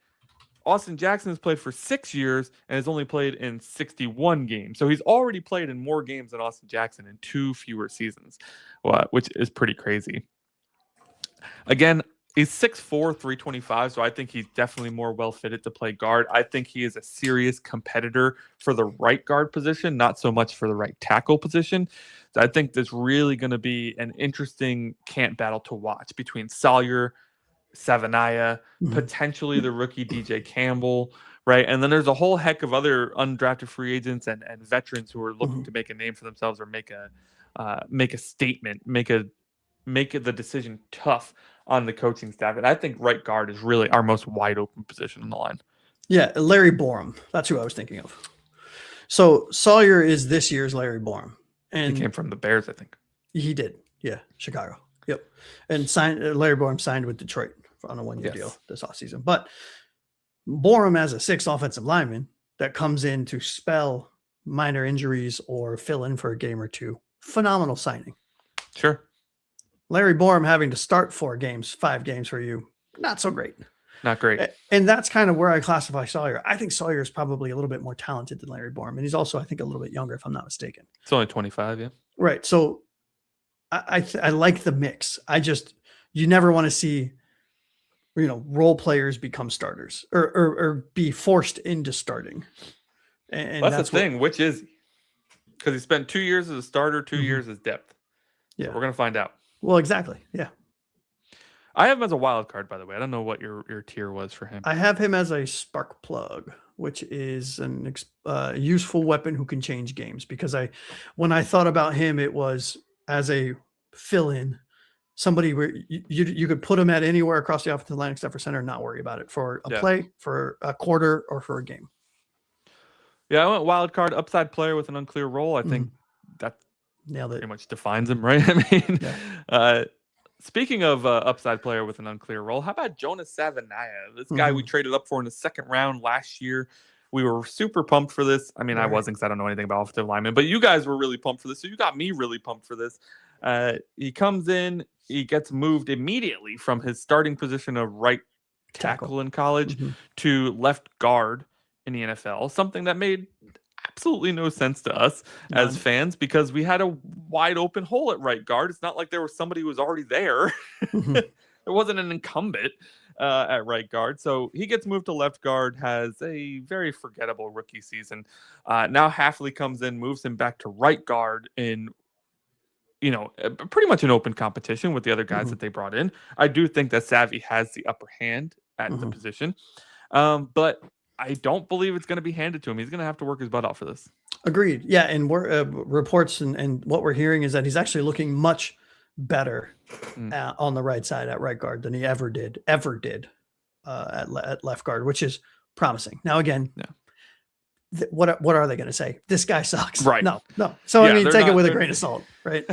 Austin Jackson has played for 6 years and has only played in 61 games. So he's already played in more games than Austin Jackson in 2 fewer seasons, which is pretty crazy. Again, he's 6'4", 325, so I think he's definitely more well-fitted to play guard. I think he is a serious competitor for the right guard position, not so much for the right tackle position. So I think there's really going to be an interesting camp battle to watch between Salyer, Savanniah, potentially the rookie DJ Campbell, right? And then there's a whole heck of other undrafted free agents and veterans who are looking to make a name for themselves or make a statement, make the decision tough on the coaching staff. And I think right guard is really our most wide open position on the line.
Yeah, Larry Borum. That's who I was thinking of. So Salyer is this year's Larry Borum. And
he came from the Bears, I think.
He did. Yeah, Chicago. Yep. And Larry Borum signed with Detroit. on a 1-year
Yes.
deal this offseason. But Borum as a 6th offensive lineman that comes in to spell minor injuries or fill in for a game or two, phenomenal signing.
Sure.
Larry Borum having to start 5 games for you, not so great.
Not great.
And that's kind of where I classify Salyer. I think Salyer is probably a little bit more talented than Larry Borum. And he's also, I think, a little bit younger, if I'm not mistaken.
It's only 25, yeah.
Right. So I like the mix. You never want to see, role players become starters or be forced into starting. And
that's the thing. Which is he? Because he spent 2 years as a starter, 2 years as depth.
Yeah.
So we're going to find out.
Well, exactly. Yeah.
I have him as a wild card, by the way. I don't know what your tier was for him.
I have him as a spark plug, which is an useful weapon who can change games. Because when I thought about him, it was as a fill-in, somebody where you could put him at anywhere across the offensive line except for center and not worry about it for a play, for a quarter, or for a game.
Yeah, I went wild card, upside player with an unclear role. I think that
nailed it.
Pretty much defines him, right? I mean, speaking of upside player with an unclear role, how about Jonah Savanniah? This guy we traded up for in the 2nd round last year. We were super pumped for this. I mean, I wasn't because I don't know anything about offensive linemen, but you guys were really pumped for this. So you got me really pumped for this. He comes in, he gets moved immediately from his starting position of right tackle in college to left guard in the NFL, something that made absolutely no sense to us as fans because we had a wide open hole at right guard. It's not like there was somebody who was already there. There wasn't an incumbent at right guard. So he gets moved to left guard, has a very forgettable rookie season. Now Hafley comes in, moves him back to right guard in, pretty much an open competition with the other guys that they brought in. I do think that Savvy has the upper hand at the position. But I don't believe it's going to be handed to him. He's going to have to work his butt off for this.
Agreed. Yeah. And we're reports and what we're hearing is that he's actually looking much better on the right side at right guard than he ever did at left guard, which is promising. Now, again, what are they going to say? This guy sucks.
Right.
No. So, I mean, take it with a grain of salt, right?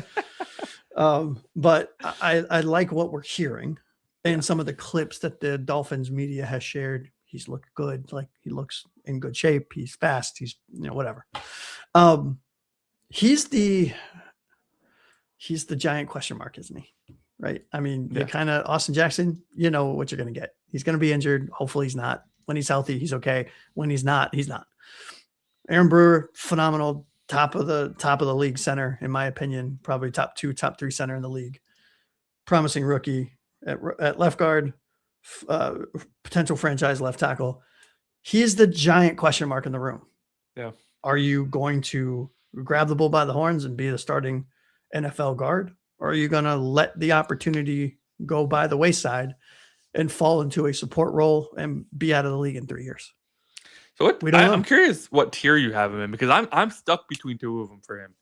But I like what we're hearing and some of the clips that the Dolphins media has shared. He's looked good. Like he looks in good shape. He's fast. He's, whatever. He's the giant question mark, isn't he? Right. I mean, you kind of Austin Jackson, you know what you're going to get. He's going to be injured. Hopefully he's not. When he's healthy, he's okay. When he's not, he's not. Aaron Brewer, phenomenal. Top of the league center, in my opinion, probably top 2, top 3 center in the league. Promising rookie at left guard. Potential franchise left tackle. He's the giant question mark in the room.
Yeah.
Are you going to grab the bull by the horns and be the starting NFL guard? Or are you going to let the opportunity go by the wayside and fall into a support role and be out of the league in 3 years?
So I'm curious what tier you have him in because I'm stuck between 2 of them for him.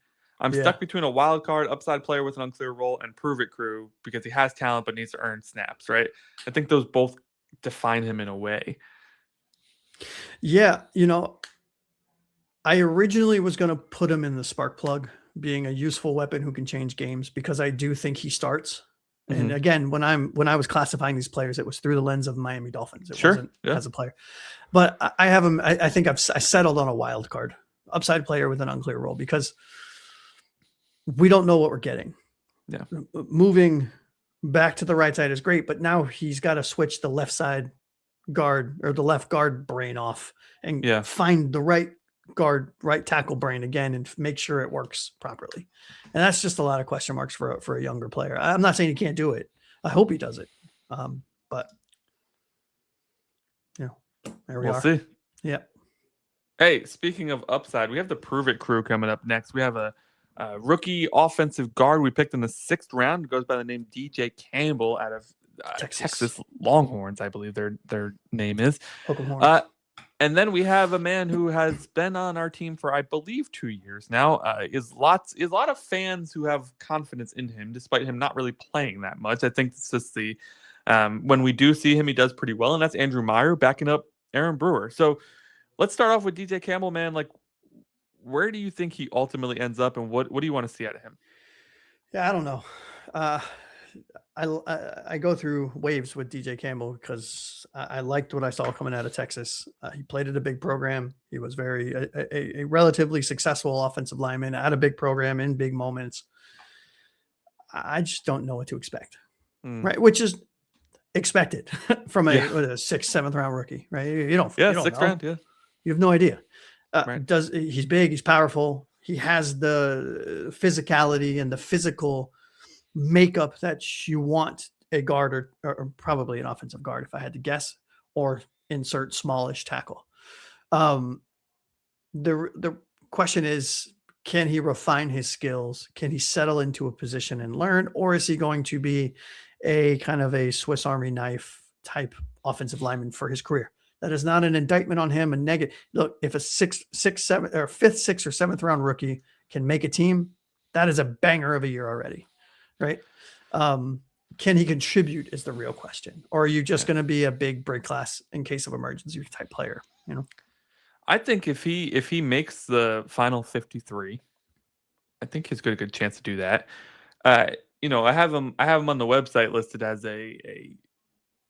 I'm stuck between a wild card, upside player with an unclear role, and prove it crew because he has talent but needs to earn snaps, right? I think those both define him in a way.
Yeah, I originally was going to put him in the spark plug, being a useful weapon who can change games because I do think he starts. And again, when I was classifying these players, it was through the lens of Miami Dolphins. It wasn't as a player. But I have him. I think I settled on a wild card, upside player with an unclear role because we don't know what we're getting.
Yeah.
Moving back to the right side is great, but now he's got to switch the left side guard or the left guard brain off and find the right tackle brain again and make sure it works properly. And that's just a lot of question marks for a younger player. I'm not saying he can't do it. I hope he does it. But there we are.
We'll see.
Yeah.
Hey, speaking of upside, we have the Prove It crew coming up next. We have a rookie offensive guard we picked in the 6th round. It goes by the name DJ Campbell out of Texas Longhorns, I believe their name is. And then we have a man who has been on our team for, I believe, 2 years now. Is a lot of fans who have confidence in him, despite him not really playing that much. I think it's just when we do see him, he does pretty well, and that's Andrew Meyer backing up Aaron Brewer. So let's start off with DJ Campbell, man. Like, where do you think he ultimately ends up, and what do you want to see out of him?
Yeah, I don't know. I go through waves with DJ Campbell because I liked what I saw coming out of Texas. He played at a big program. He was a relatively successful offensive lineman at a big program in big moments. I just don't know what to expect, right? Which is expected from a 6th, 7th round rookie, right? You don't
6th
know.
round, yeah.
You have no idea.
Right.
He's big, he's powerful, he has the physicality and the physical makeup that you want a guard or probably an offensive guard, if I had to guess, or insert smallish tackle. The question is, can he refine his skills? Can he settle into a position and learn? Or is he going to be a kind of a Swiss Army knife type offensive lineman for his career? That is not an indictment on him. A negative look. If a 5th, 6th, or 7th round rookie can make a team, that is a banger of a year already, right? Can he contribute is the real question. Or are you just going to be a big break class in case of emergency type player? You know,
I think if he makes the final 53, I think he's got a good chance to do that. I have him on the website listed as a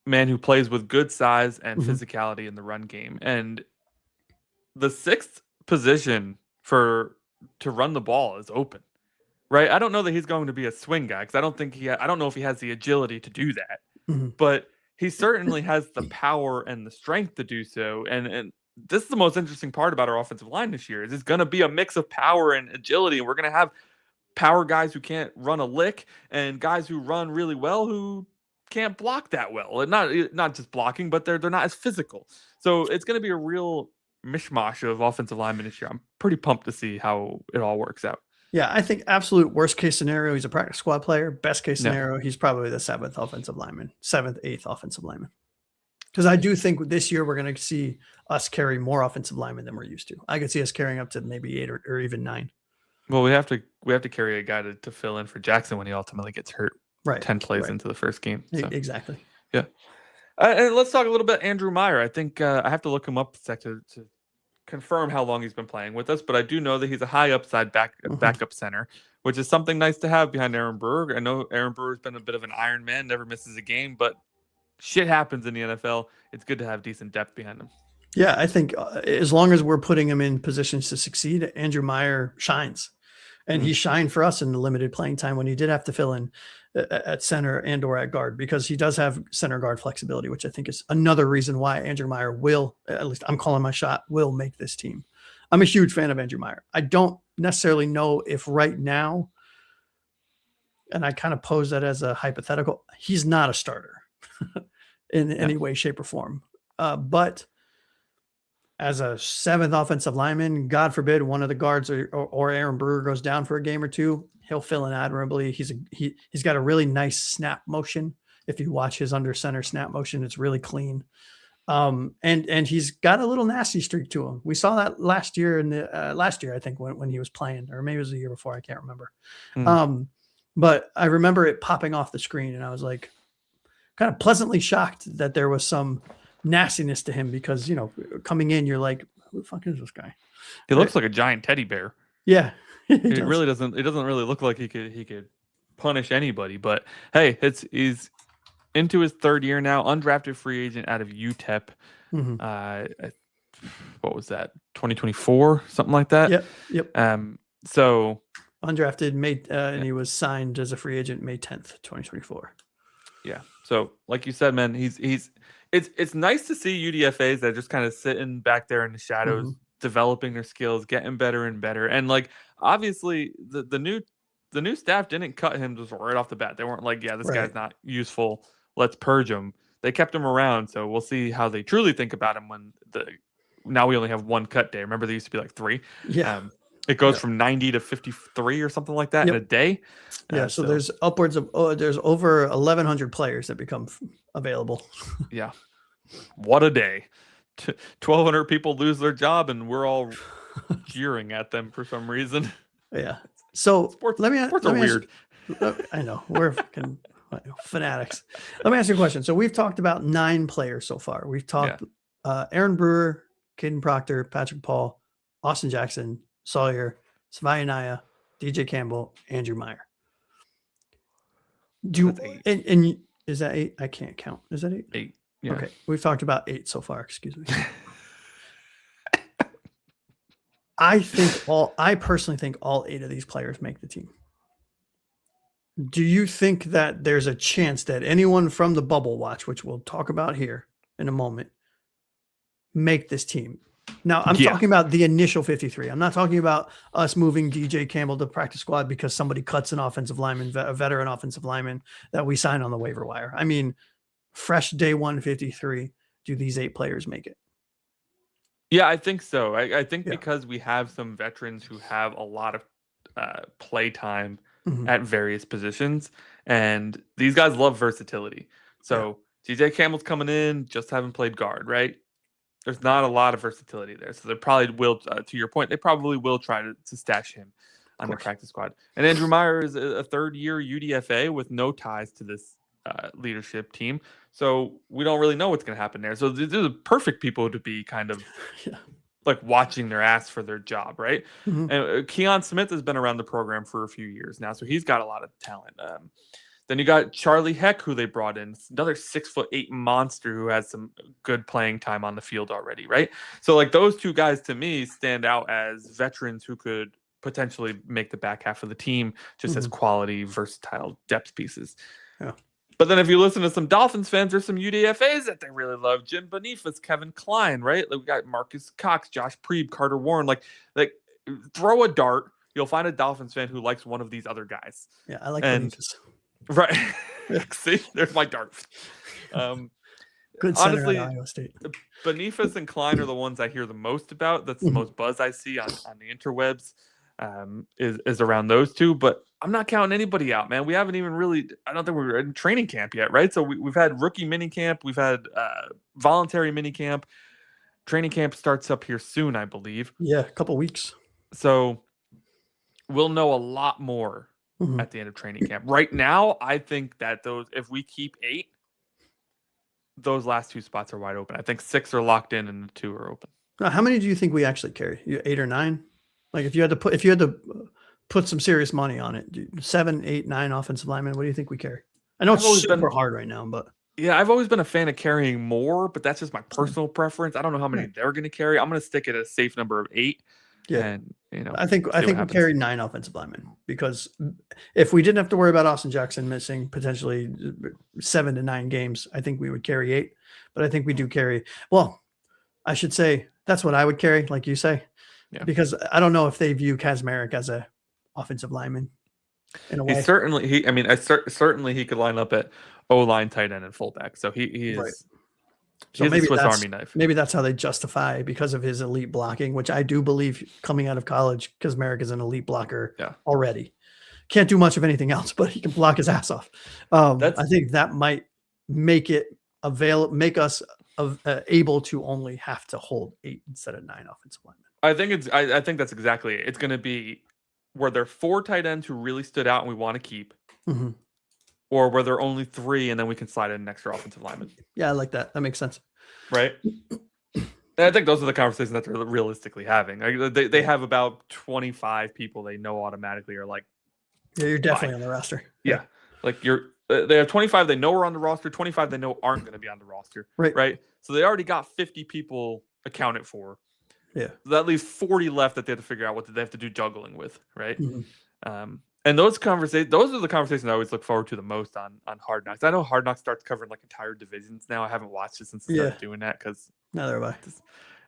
man who plays with good size and physicality in the run game. And the 6th position to run the ball is open, right? I don't know that he's going to be a swing guy because I don't know if he has the agility to do that, but he certainly has the power and the strength to do so. And this is the most interesting part about our offensive line this year is it's going to be a mix of power and agility. And we're going to have power guys who can't run a lick and guys who run really well who can't block that well. And not just blocking, but they're not as physical. So it's going to be a real mishmash of offensive linemen this year. I'm pretty pumped to see how it all works out.
Yeah, I think absolute worst case scenario, he's a practice squad player. Best case scenario, he's probably the 7th offensive lineman, 7th, 8th offensive lineman. Because I do think this year we're going to see us carry more offensive linemen than we're used to. I could see us carrying up to maybe 8 or even 9.
Well, we have to carry a guy to fill in for Jackson when he ultimately gets hurt.
Right.
10 plays into the first game. So.
Exactly.
Yeah. And let's talk a little bit Andrew Meyer. I think I have to look him up to confirm how long he's been playing with us, but I do know that he's a high upside backup center, which is something nice to have behind Aaron Brewer. I know Aaron Brewer's been a bit of an Iron Man, never misses a game, but shit happens in the NFL. It's good to have decent depth behind him.
Yeah, I think as long as we're putting him in positions to succeed, Andrew Meyer shines. And he shined for us in the limited playing time when he did have to fill in at center and or at guard, because he does have center guard flexibility, which I think is another reason why Andrew Meyer will, at least I'm calling my shot, will make this team. I'm a huge fan of Andrew Meyer. I don't necessarily know if right now, and I kind of pose that as a hypothetical, he's not a starter in any way, shape, or form. But as a 7th offensive lineman, God forbid one of the guards or Aaron Brewer goes down for a game or two, he'll fill in admirably. He's got a really nice snap motion. If you watch his under center snap motion, it's really clean. And he's got a little nasty streak to him. We saw that last year I think when he was playing, or maybe it was the year before, I can't remember. But I remember it popping off the screen and I was like kind of pleasantly shocked that there was some nastiness to him, because coming in you're like, who the fuck is this guy?
He looks like a giant teddy bear.
Yeah.
It really doesn't really look like he could punish anybody, but hey, he's into his 3rd year now, undrafted free agent out of UTEP. What was that, 2024, something like that?
Yep.
So
undrafted May and he was signed as a free agent May 10th, 2024.
Yeah. So like you said, man, it's nice to see UDFAs that are just kind of sitting back there in the shadows, developing their skills, getting better and better. And like, obviously the new staff didn't cut him just right off the bat. They weren't like, this guy's not useful, let's purge him. They kept him around. So we'll see how they truly think about him when now we only have 1 cut day. Remember, there used to be like 3.
Yeah.
It goes from 90 to 53 or something like that in a day.
Yeah. So there's upwards of, there's over 1,100 players that become available.
Yeah. What a day. 1,200 people lose their job and we're all jeering at them for some reason.
Yeah. So
sports
are
weird.
I know. We're fucking fanatics. Let me ask you a question. So we've talked about 9 players so far. We've talked Aaron Brewer, Kadyn Proctor, Patrick Paul, Austin Jackson, Salyer, Savanniah, DJ Campbell, Andrew Meyer. Do
That's 8.
and is that 8? I can't count. Is that 8?
8. Yeah.
Okay, we've talked about 8 so far. Excuse me. I personally think all 8 of these players make the team. Do you think that there's a chance that anyone from the bubble watch, which we'll talk about here in a moment, make this team? Now, I'm talking about the initial 53. I'm not talking about us moving DJ Campbell to practice squad because somebody cuts an offensive lineman, a veteran offensive lineman that we sign on the waiver wire. I mean, fresh day 153. Do these 8 players make it?
Yeah, I think so. I think because we have some veterans who have a lot of play time at various positions, and these guys love versatility. So DJ Campbell's coming in, just haven't played guard, right? There's not a lot of versatility there. So they probably will, to your point, they probably will try to stash him on the practice squad. And Andrew Meyer is a third-year UDFA with no ties to this leadership team. So we don't really know what's going to happen there. So these are the perfect people to be kind of like watching their ass for their job, right? And Keon Smith has been around the program for a few years now, so he's got a lot of talent. Then you got Charlie Heck, who they brought in, another 6'8" monster who has some good playing time on the field already, right? So like those 2 guys to me stand out as veterans who could potentially make the back half of the team just as quality, versatile depth pieces.
Yeah.
But then if you listen to some Dolphins fans, there's some UDFAs that they really love. Jim Boniface, Kevin Klein, right? Like we got Marcus Cox, Josh Preeb, Carter Warren. Like throw a dart. You'll find a Dolphins fan who likes one of these other guys.
Yeah, I like Boniface.
Right. See, there's my dart.
Good center honestly, at Iowa State.
Boniface and Klein are the ones I hear the most about. That's the most buzz I see on the interwebs. Is around those 2, but I'm not counting anybody out, man. We haven't even really, I don't think we're in training camp yet, right? So we've had rookie mini camp, we've had voluntary mini camp. Training camp starts up here soon, I believe.
Yeah, a couple weeks.
So we'll know a lot more at the end of training camp. Right now, I think that if we keep 8, those last 2 spots are wide open. I think 6 are locked in and the 2 are open.
Now, how many do you think we actually carry? 8 or 9? Like if you had to put some serious money on it, 7, 8, 9 offensive linemen, what do you think we carry? I know it's super hard right now, but
yeah, I've always been a fan of carrying more, but that's just my personal preference. I don't know how many they're going to carry. I'm going to stick at a safe number of 8. Yeah, and
I think we carry 9 offensive linemen because if we didn't have to worry about Austin Jackson missing potentially 7 to 9 games, I think we would carry 8. But I think we do carry. Well, I should say that's what I would carry, like you say. Yeah. Because I don't know if they view Kaczmarek as a offensive lineman in a way.
Certainly he could line up at O-line, tight end, and fullback. So he is right. So maybe a Swiss Army knife.
Maybe that's how they justify because of his elite blocking, which I do believe coming out of college, Kaczmarek is an elite blocker already. Can't do much of anything else, but he can block his ass off. I think that might make us able to only have to hold 8 instead of 9 offensive linemen.
I think that's exactly it. It's going to be where there are 4 tight ends who really stood out and we want to keep, or where there are only 3 and then we can slide in an extra offensive lineman.
Yeah, I like that. That makes sense.
Right. And I think those are the conversations that they're realistically having. They have about 25 people they know automatically are like,
yeah, you're definitely on the roster.
Yeah. Like they have 25 they know are on the roster, 25 they know aren't going to be on the roster. Right. So they already got 50 people accounted for.
Yeah.
That leaves 40 left that they have to figure out what they have to do juggling with, right? And those are the conversations I always look forward to the most on Hard Knocks. I know Hard Knocks starts covering like entire divisions now. I haven't watched it since they started doing that because
neither have I.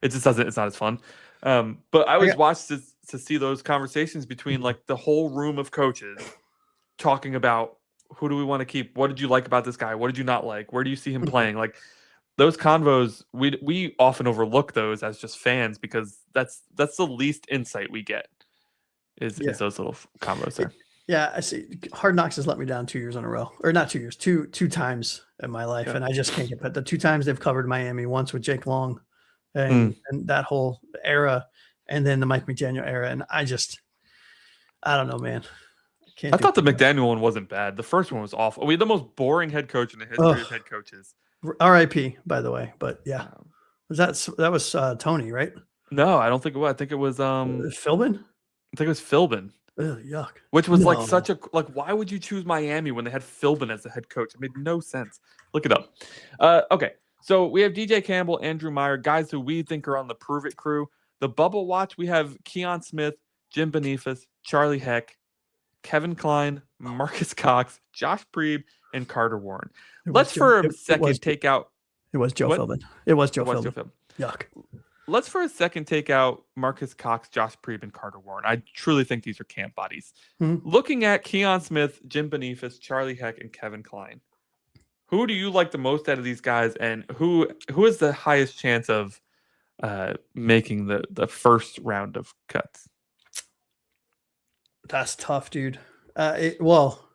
It just doesn't. It's not as fun. But I always watch to see those conversations between like the whole room of coaches talking about who do we want to keep? What did you like about this guy? What did you not like? Where do you see him playing? Like those convos, we often overlook those as just fans because that's the least insight we get is those little convos there.
Yeah, I see. Hard Knocks has let me down 2 years in a row, or not 2 years, two times in my life, and I just can't get put. The 2 times they've covered Miami, once with Jake Long, and that whole era, and then the Mike McDaniel era, and I don't know, man.
I thought the McDaniel one wasn't bad. The first one was awful. We had the most boring head coach in the history of head coaches.
R.I.P. by the way, but yeah, that was Tony, right?
No, I don't think it was. I think it was
Philbin.
I think it was Philbin.
Ugh, yuck.
Which was like
No.
why would you choose Miami when they had Philbin as the head coach? It made no sense. Look it up. Okay. So we have DJ Campbell, Andrew Meyer, guys who we think are on the Prove It crew. The Bubble Watch, we have Keon Smith, Jim Boniface, Charlie Heck, Kevin Klein, Marcus Cox, Josh Priebe, and Carter Warren. Let's for a second take out.
It was Joe
What?
Philbin. It was Joe
It was
Philbin.
Joe Philbin.
Yuck.
Let's for a second take out Marcus Cox, Josh Priebe, and Carter Warren. I truly think these are camp buddies.
Mhm.
Looking at Keon Smith, Jim Boniface, Charlie Heck, and Kevin Klein, who do you like the most out of these guys, and who is the highest chance of making the first round of cuts?
That's tough, dude. Well,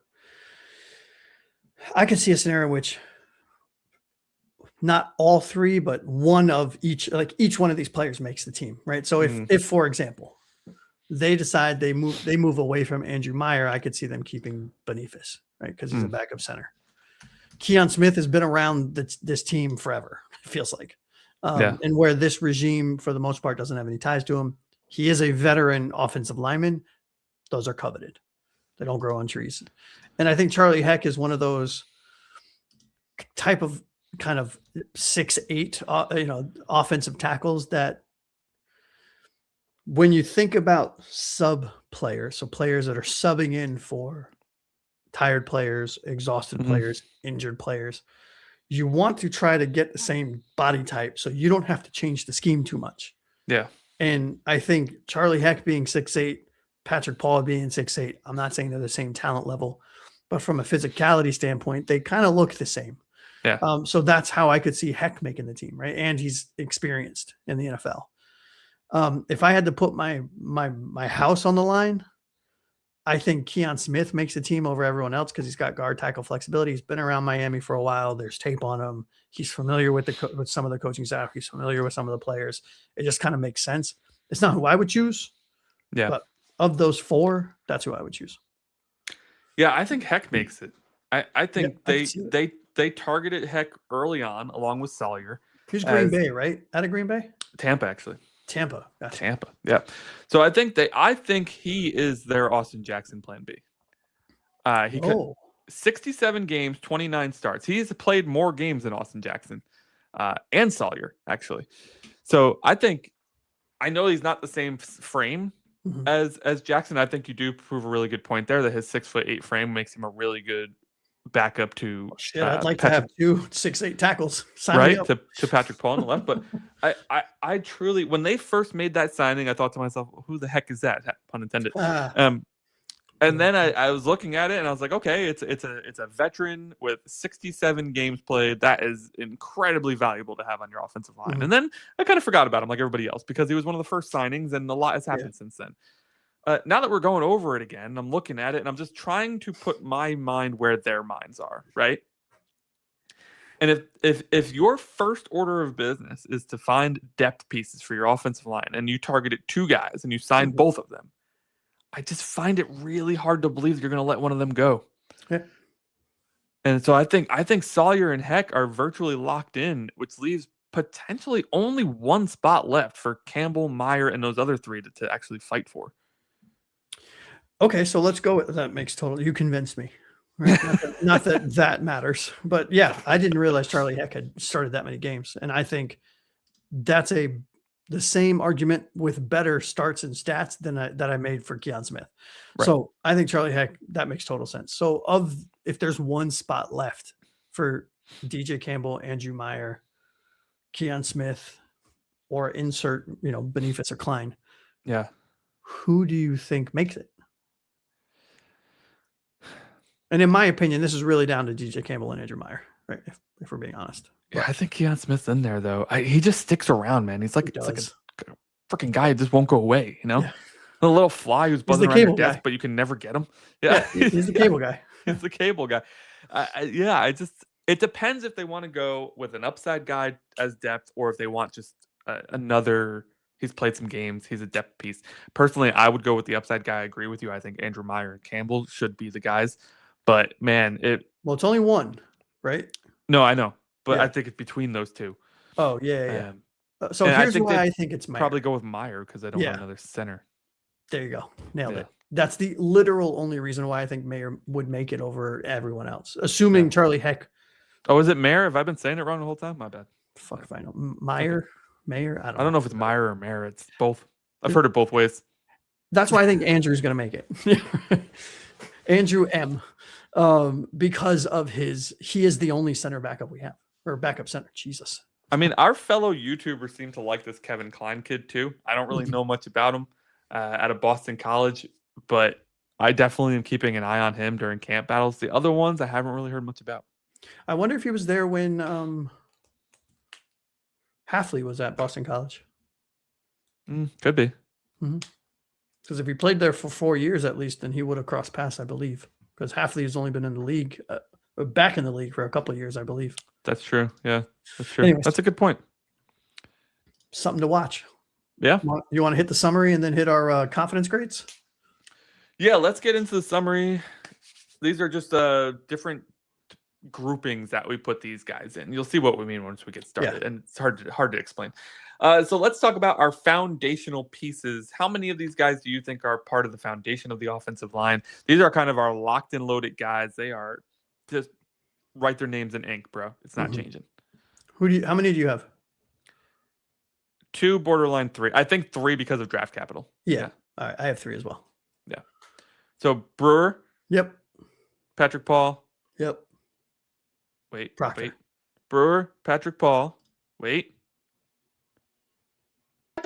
I could see a scenario in which not all three, but one of each, like each one of these players makes the team, right? So if for example, they decide they move away from Andrew Meyer, I could see them keeping Boniface, right? Because he's a backup center. Keon Smith has been around this team forever, it feels like. And where this regime, for the most part, doesn't have any ties to him. He is a veteran offensive lineman. Those are coveted. They don't grow on trees. And I think Charlie Heck is one of those type of kind of 6'8", offensive tackles that when you think about sub players, so players that are subbing in for tired players, exhausted players, injured players, you want to try to get the same body type so you don't have to change the scheme too much.
Yeah.
And I think Charlie Heck being 6'8", Patrick Paul being 6'8", I'm not saying they're the same talent level, but from a physicality standpoint, they kind of look the same.
Yeah.
So that's how I could see Heck making the team, right? And he's experienced in the NFL. If I had to put my house on the line, I think Keon Smith makes the team over everyone else because he's got guard tackle flexibility. He's been around Miami for a while. There's tape on him. He's familiar with with some of the coaching staff. He's familiar with some of the players. It just kind of makes sense. It's not who I would choose.
Yeah.
But of those four, that's who I would choose.
Yeah, I think Heck makes it. I think
Yeah,
they targeted Heck early on along with Salyer.
He's Green Bay, right? Out of Green Bay?
Tampa, actually.
Tampa. Gotcha.
Tampa. Yeah. So I think he is their Austin Jackson plan B. He could 67 games, 29 starts. He's played more games than Austin Jackson and Salyer, actually. So I know he's not the same frame as Jackson. I think you do prove a really good point there that his 6'8" frame makes him a really good backup to
I'd like to have 2 6'8" tackles.
Sign to Patrick Paul on the left. But I truly, when they first made that signing, I thought to myself, who the heck is that? Pun intended. And then I was looking at it and I was like, okay, it's a veteran with 67 games played. That is incredibly valuable to have on your offensive line. And then I kind of forgot about him like everybody else because he was one of the first signings and a lot has happened since then. Now that we're going over it again, I'm looking at it and I'm just trying to put my mind where their minds are, right? And if your first order of business is to find depth pieces for your offensive line and you targeted 2 guys and you signed both of them, I just find it really hard to believe you're going to let one of them go.
Yeah.
And so I think Salyer and Heck are virtually locked in, which leaves potentially only one spot left for Campbell, Meyer, and those other 3 to actually fight for.
Okay, so let's go with that. Makes total. You convinced me. Right? Not that matters, but yeah, I didn't realize Charlie Heck had started that many games, and I think that's the same argument with better starts and stats than that I made for Keon Smith. Right. So I think Charlie Heck, that makes total sense. So if there's one spot left for DJ Campbell, Andrew Meyer, Keon Smith, or insert Boniface or Klein, who do you think makes it? And in my opinion, this is really down to DJ Campbell and Andrew Meyer, right? If we're being honest.
Yeah, I think Keon Smith's in there though. He just sticks around, man. He's like a freaking guy who just won't go away, Yeah. A little fly who's buzzing around your desk, but you can never get him. Yeah,
he's the cable guy.
He's the cable guy. It depends if they want to go with an upside guy as depth or if they want just another. He's played some games. He's a depth piece. Personally, I would go with the upside guy. I agree with you. I think Andrew Meyer and Campbell should be the guys. But man,
it's only one, right?
No, I know, but I think it's between those 2.
Oh yeah. So here's why I think it's Meyer.
Probably go with Meyer because I don't want another center.
There you go, nailed it. That's the literal only reason why I think Mayer would make it over everyone else, assuming Charlie Heck.
Oh, is it Mayer? Have I been saying it wrong the whole time? My bad.
Fuck if I know. Mayer? I
don't know if it's Meyer or Mayer. It's both. I've heard it both ways.
That's why I think Andrew's going to make it. Andrew M. Because of he is the only center backup we have, or backup center. Jesus.
I mean, our fellow YouTubers seem to like this Kevin Klein kid too. I don't really know much about him out of Boston College, but I definitely am keeping an eye on him during camp battles. The other ones I haven't really heard much about.
I wonder if he was there when Halfley was at Boston College.
Could be.
Because if he played there for 4 years at least, then he would have crossed paths, I believe. Because Halfley has only been in the league, back in the league for a couple of years, I believe.
That's true. Yeah, that's true.
Anyways,
that's a good point.
Something to watch.
Yeah.
You want to hit the summary and then hit our confidence grades?
Yeah, let's get into the summary. These are just different groupings that we put these guys in. You'll see what we mean once we get started, and it's hard to explain. So let's talk about our foundational pieces. How many of these guys do you think are part of the foundation of the offensive line? These are kind of our locked and loaded guys. They are just write their names in ink, bro. It's not changing.
How many do you have?
2, borderline 3. I think 3 because of draft capital.
Yeah. All right. I have 3 as well.
Yeah. So Brewer.
Yep.
Patrick Paul.
Yep.
Proctor. Wait. Brewer, Patrick Paul. Wait. I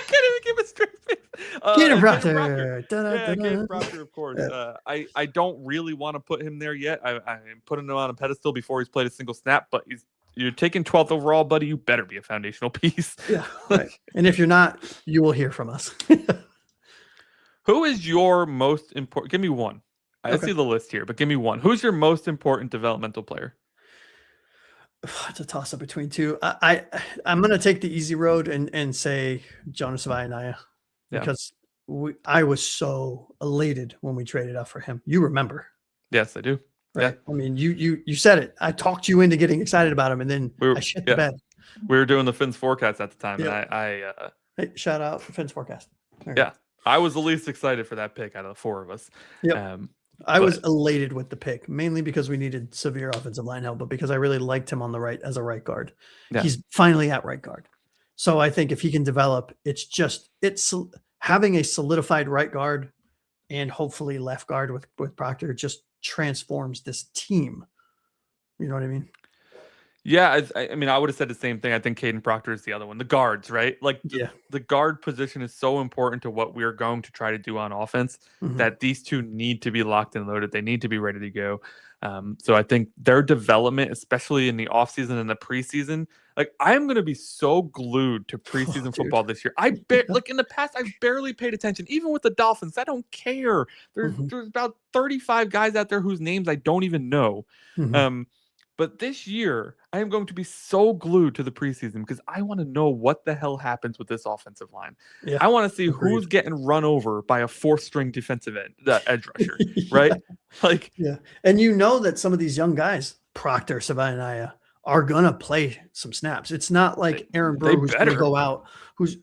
can't even give a straight face.
Kaden Proctor.
Kaden Proctor, of course. Yeah. I don't really want to put him there yet. I'm putting him on a pedestal before he's played a single snap, but you're taking 12th overall, buddy. You better be a foundational piece.
Yeah. Right. And if you're not, you will hear from us.
Who is your most important? Give me one. I see the list here, but give me one. Who's your most important developmental player?
It's a toss-up between 2. I'm going to take the easy road and say Jonah Savanniah, because I was so elated when we traded up for him. You remember?
Yes, I do.
Right?
Yeah.
I mean, you said it. I talked you into getting excited about him, and then I shit the bed.
We were doing the Fins forecast at the time, and
hey, shout out Fins forecast.
I was the least excited for that pick out of the 4 of us.
Yep. I was elated with the pick, mainly because we needed severe offensive line help, but because I really liked him on the right as a right guard. Yeah. He's finally at right guard. So I think if he can develop, it's having a solidified right guard and hopefully left guard with Proctor just transforms this team. You know what I mean?
Yeah, I mean, I would have said the same thing. I think Kaden Proctor is the other one. The guards, right? Like the guard position is so important to what we're going to try to do on offense that these two need to be locked and loaded. They need to be ready to go. So I think their development, especially in the offseason and the preseason, like I am going to be so glued to preseason football this year. Like in the past, I've barely paid attention. Even with the Dolphins, I don't care. There's about 35 guys out there whose names I don't even know. But this year, I am going to be so glued to the preseason because I want to know what the hell happens with this offensive line. Yeah, I want to see who's getting run over by a 4th-string defensive edge rusher, right?
And you know that some of these young guys, Proctor, Savanniah, are gonna play some snaps. It's not like Aaron Brewer who's going to go out.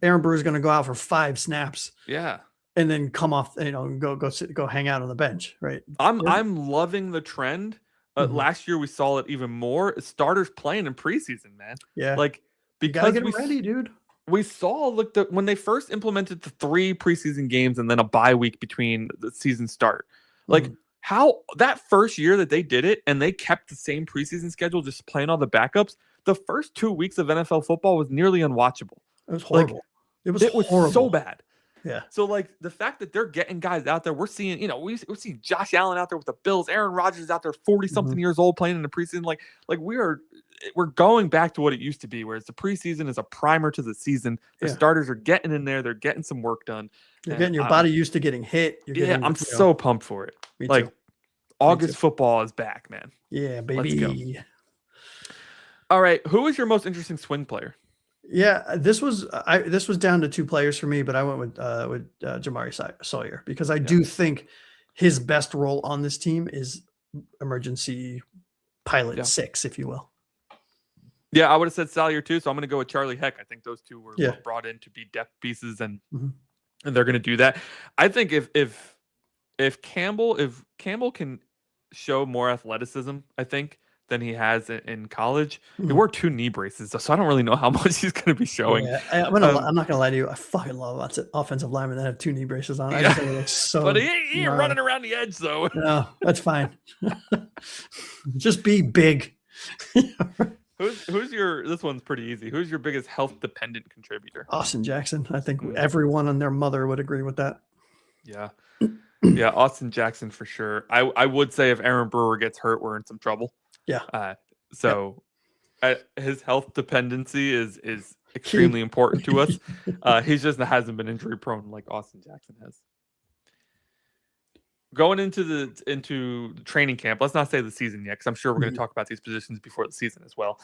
Aaron Brewer is going to go out for 5 snaps.
Yeah.
And then come off, go hang out on the bench, right?
I'm loving the trend. Last year we saw it even more. Starters playing in preseason, man.
Yeah,
like because
get ready, dude.
We saw when they first implemented the 3 preseason games and then a bye week between the season start. Like how that first year that they did it and they kept the same preseason schedule, just playing all the backups. The first 2 weeks of NFL football was nearly unwatchable.
It was horrible.
It was horrible. So bad.
Yeah.
So like the fact that they're getting guys out there, we're seeing, we're seeing Josh Allen out there with the Bills, Aaron Rodgers out there, 40-something years old playing in the preseason. Like we're going back to what it used to be, whereas the preseason is a primer to the season. The starters are getting in there, they're getting some work done.
You're getting your body used to getting hit.
I'm so pumped for it.
Me too.
August football is back, man.
Yeah, baby.
Let's go. All right, who is your most interesting swing player?
Yeah, this was down to 2 players for me, but I went with Jamaree Salyer because I do think his best role on this team is emergency pilot 6, if you will.
Yeah, I would have said Salyer too, so I'm going to go with Charlie Heck. I think those two were
Yeah.
brought in to be depth pieces, and
Mhm.
and they're going to do that. I think if Campbell can show more athleticism, I think, than he has in college. He
Mhm.
wore 2 knee braces, so I don't really know how much he's going to be showing.
Yeah, I'm not gonna lie to you. I fucking love lots of offensive linemen that have 2 knee braces on. I just think it looks so.
But he ain't
gnarly.
running around the edge though.
No, that's fine. Just be big.
Who's your? This one's pretty easy. Who's your biggest health dependent contributor?
Austin Jackson. I think everyone and their mother would agree with that.
Yeah, yeah, Austin Jackson for sure. I would say if Aaron Brewer gets hurt, we're in some trouble.
Yeah.
His health dependency is extremely important to us. He just hasn't been injury prone like Austin Jackson has. Going into the training camp, let's not say the season yet, because I'm sure we're going to talk about these positions before the season as well.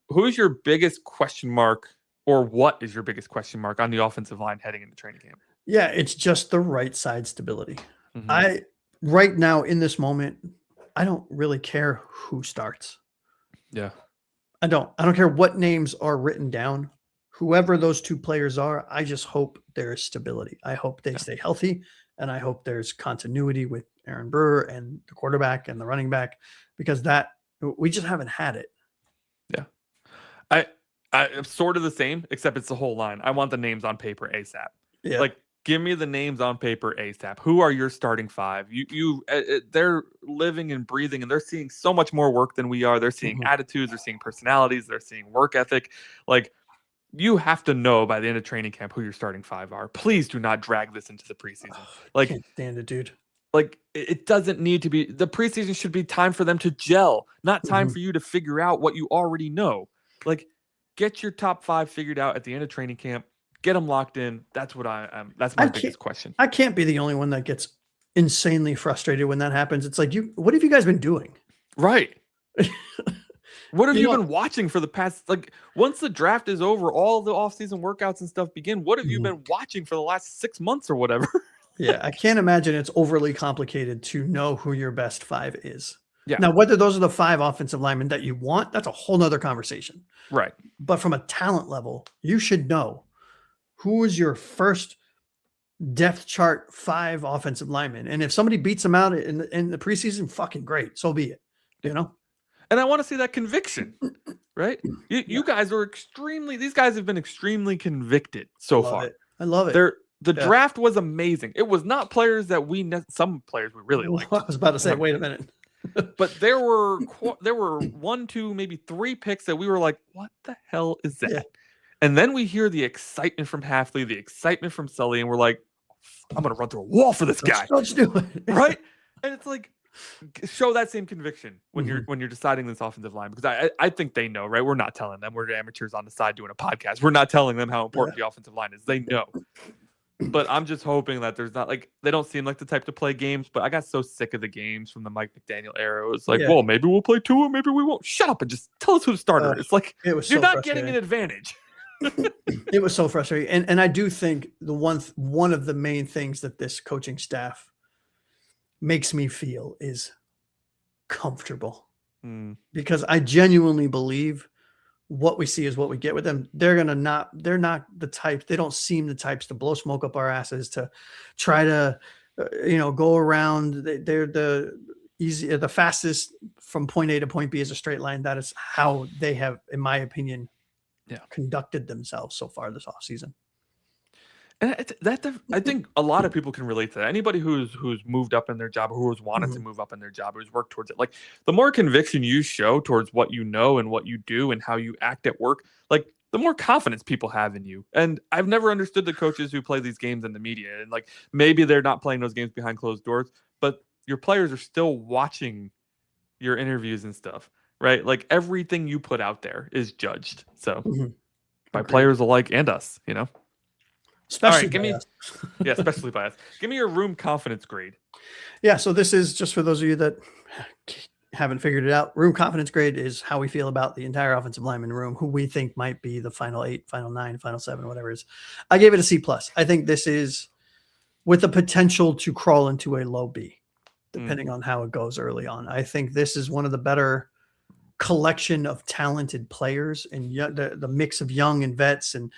Who's your biggest question mark, or what is your biggest question mark on the offensive line heading into training camp?
Yeah, it's just the right side stability.
Mm-hmm.
Right now in this moment, I don't really care who starts.
Yeah.
I don't care what names are written down. Whoever those 2 players are, I just hope there is stability. I hope they stay healthy, and I hope there's continuity with Aaron Brewer and the quarterback and the running back, because we just haven't had it.
Yeah. I'm sort of the same, except it's the whole line. I want the names on paper ASAP.
Yeah.
Like, give me the names on paper ASAP. Who are your starting 5? They're living and breathing, and they're seeing so much more work than we are. They're seeing attitudes, they're seeing personalities, they're seeing work ethic. Like, you have to know by the end of training camp who your starting 5 are. Please do not drag this into the preseason. Like,
can't stand it, dude.
Like, it doesn't need to be. The preseason should be time for them to gel, not time for you to figure out what you already know. Like, get your top 5 figured out at the end of training camp. Get them locked in. That's what that's my biggest question.
I can't be the only one that gets insanely frustrated when that happens. It's like, what have you guys been doing?
Right. What have you been watching for the past, like, once the draft is over, all the offseason workouts and stuff begin, what have you been watching for the last 6 months or whatever?
Yeah, I can't imagine it's overly complicated to know who your best 5 is.
Yeah.
Now, whether those are the 5 offensive linemen that you want, that's a whole nother conversation.
Right.
But from a talent level, you should know who is your first depth chart 5 offensive linemen. And if somebody beats them out in the preseason, fucking great. So be it. You know?
And I want to see that conviction, right? You guys are these guys have been extremely convicted so far.
I love it.
The draft was amazing. It was not players that some players we really liked.
I was about to say, wait a minute.
But there were 1, 2, maybe 3 picks that we were like, what the hell is that? Yeah. And then we hear the excitement from Hafley, the excitement from Sully, and we're like, I'm going to run through a wall for this guy.
Let's do it.
Right? And it's like, show that same conviction when you're deciding this offensive line, because I think they know, right? We're not telling them. We're amateurs on the side doing a podcast. We're not telling them how important the offensive line is. They know. But I'm just hoping that there's not, like, they don't seem like the type to play games, but I got so sick of the games from the Mike McDaniel era. It was like, well, maybe we'll play 2 or maybe we won't. Shut up and just tell us who the starter is. Like, you're not getting an advantage.
It was so frustrating. And I do think one of the main things that this coaching staff makes me feel is comfortable, because I genuinely believe what we see is what we get with them. They're not the type, they don't seem the types to blow smoke up our asses, to try to, go around. They're the fastest from point A to point B is a straight line. That is how they have, in my opinion, conducted themselves so far this offseason.
And I think a lot of people can relate to that. Anybody who's moved up in their job, or who has wanted to move up in their job, who's worked towards it. Like, the more conviction you show towards what you know and what you do and how you act at work, like, the more confidence people have in you. And I've never understood the coaches who play these games in the media. And, like, maybe they're not playing those games behind closed doors, but your players are still watching your interviews and stuff, right? Like, everything you put out there is judged. So by players alike and us,
Especially
especially by us. Give me your room confidence grade.
Yeah, so this is just for those of you that haven't figured it out. Room confidence grade is how we feel about the entire offensive lineman room, who we think might be the final 8, final 9, final 7, whatever it is. I gave it a C+. I think this is with the potential to crawl into a low B, depending on how it goes early on. I think this is one of the better collection of talented players and the mix of young and vets and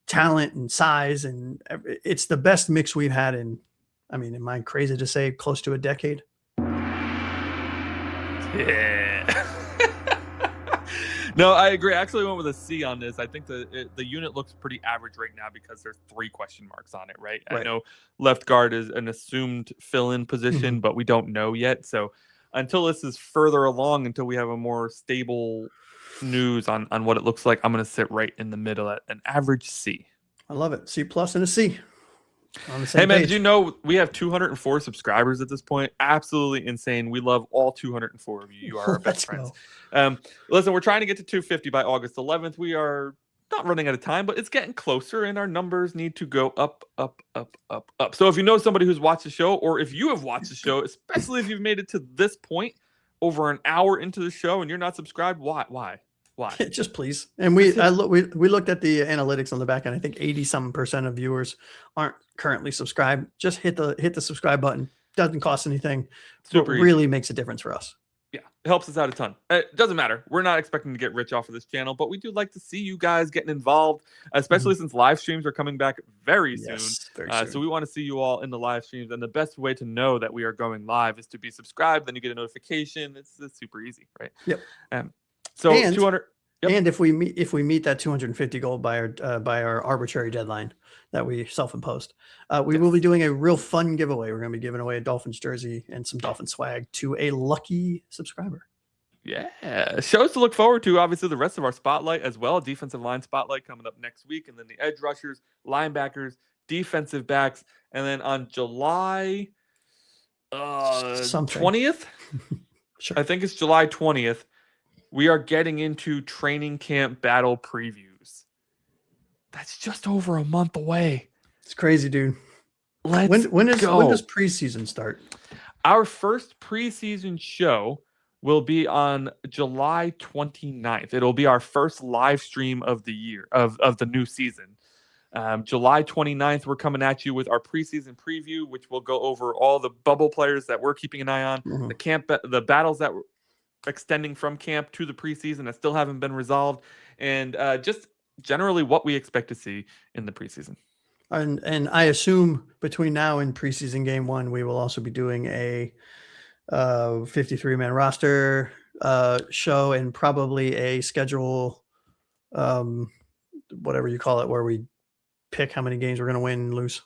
talent and size. And it's the best mix we've had in, I mean, am I crazy to say close to a decade?
Yeah. No, I agree. I actually went with a C on this. I think the unit looks pretty average right now because there's 3 question marks on it, right? I know left guard is an assumed fill-in position, but we don't know yet. So until this is further along, until we have a more stable news on what it looks like, I'm going to sit right in the middle at an average C.
I love it. C plus and a C. On the same
Hey man,
page.
did you know we have 204 subscribers at this point? Absolutely insane. We love all 204 of you. You are our best friends. Listen, we're trying to get to 250 by August 11th. We are not running out of time, but it's getting closer, and our numbers need to go up, up, up, up, up. So if you know somebody who's watched the show, or if you have watched the show, especially if you've made it to this point, over an hour into the show, and you're not subscribed, why?
Just please. And we looked at the analytics on the back end. I think 80% of viewers aren't currently subscribed. Just hit the subscribe button. Doesn't cost anything.
Super easy.
Really makes a difference for us.
Yeah, it helps us out a ton. It doesn't matter. We're not expecting to get rich off of this channel, but we do like to see you guys getting involved, especially since live streams are coming back very soon.
Very soon. So
we want to see you all in the live streams, and the best way to know that we are going live is to be subscribed. Then you get a notification. It's super easy, right?
Yep.
So
and,
200. Yep.
And if we meet that 250 goal by our arbitrary deadline that we self-imposed, we will be doing a real fun giveaway. We're going to be giving away a Dolphins jersey and some Dolphins swag to a lucky subscriber.
Yeah, shows to look forward to. Obviously, the rest of our spotlight as well. Defensive line spotlight coming up next week, and then the edge rushers, linebackers, defensive backs, and then on July 20th,
Sure.
I think it's July 20th. We are getting into training camp battle previews. That's just over a month away.
It's crazy, dude.
When
does preseason start?
Our first preseason show will be on July 29th. It'll be our first live stream of the year, of the new season. July 29th, we're coming at you with our preseason preview, which will go over all the bubble players that we're keeping an eye on, the battles that we're extending from camp to the preseason that still haven't been resolved, and just generally what we expect to see in the preseason.
And I assume between now and preseason game 1, we will also be doing a 53-man roster show and probably a schedule, whatever you call it, where we pick how many games we're going to win and lose.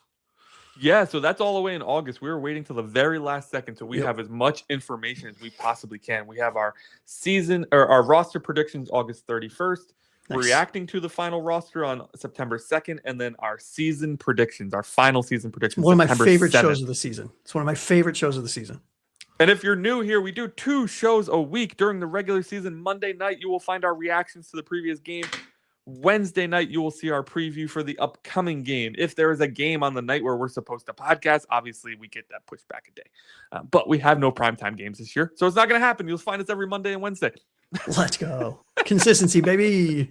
Yeah, so that's all the way in August. We were waiting till the very last second so we have as much information as we possibly can. We have our season or our roster predictions August 31st. Nice. Reacting to the final roster on September 2nd, and then our season predictions, our final season predictions.
One of my favorite
7th.
shows of the season. It's one of my favorite shows of the season.
And if you're new here, we do 2 shows a week during the regular season. Monday night, you will find our reactions to the previous game. Wednesday night, you will see our preview for the upcoming game. If there is a game on the night where we're supposed to podcast, obviously we get that pushed back a day. But we have no primetime games this year, so it's not going to happen. You'll find us every Monday and Wednesday.
Let's go. Consistency, baby.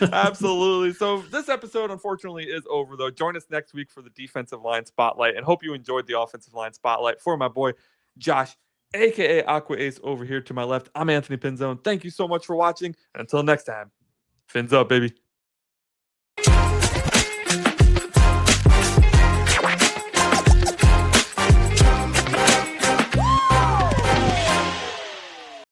Absolutely. So this episode, unfortunately, is over, though. Join us next week for the defensive line spotlight, and hope you enjoyed the offensive line spotlight. For my boy, Josh, a.k.a. Aqua Ace, over here to my left, I'm Anthony Pinzone. Thank you so much for watching, and until next time, fins up, baby.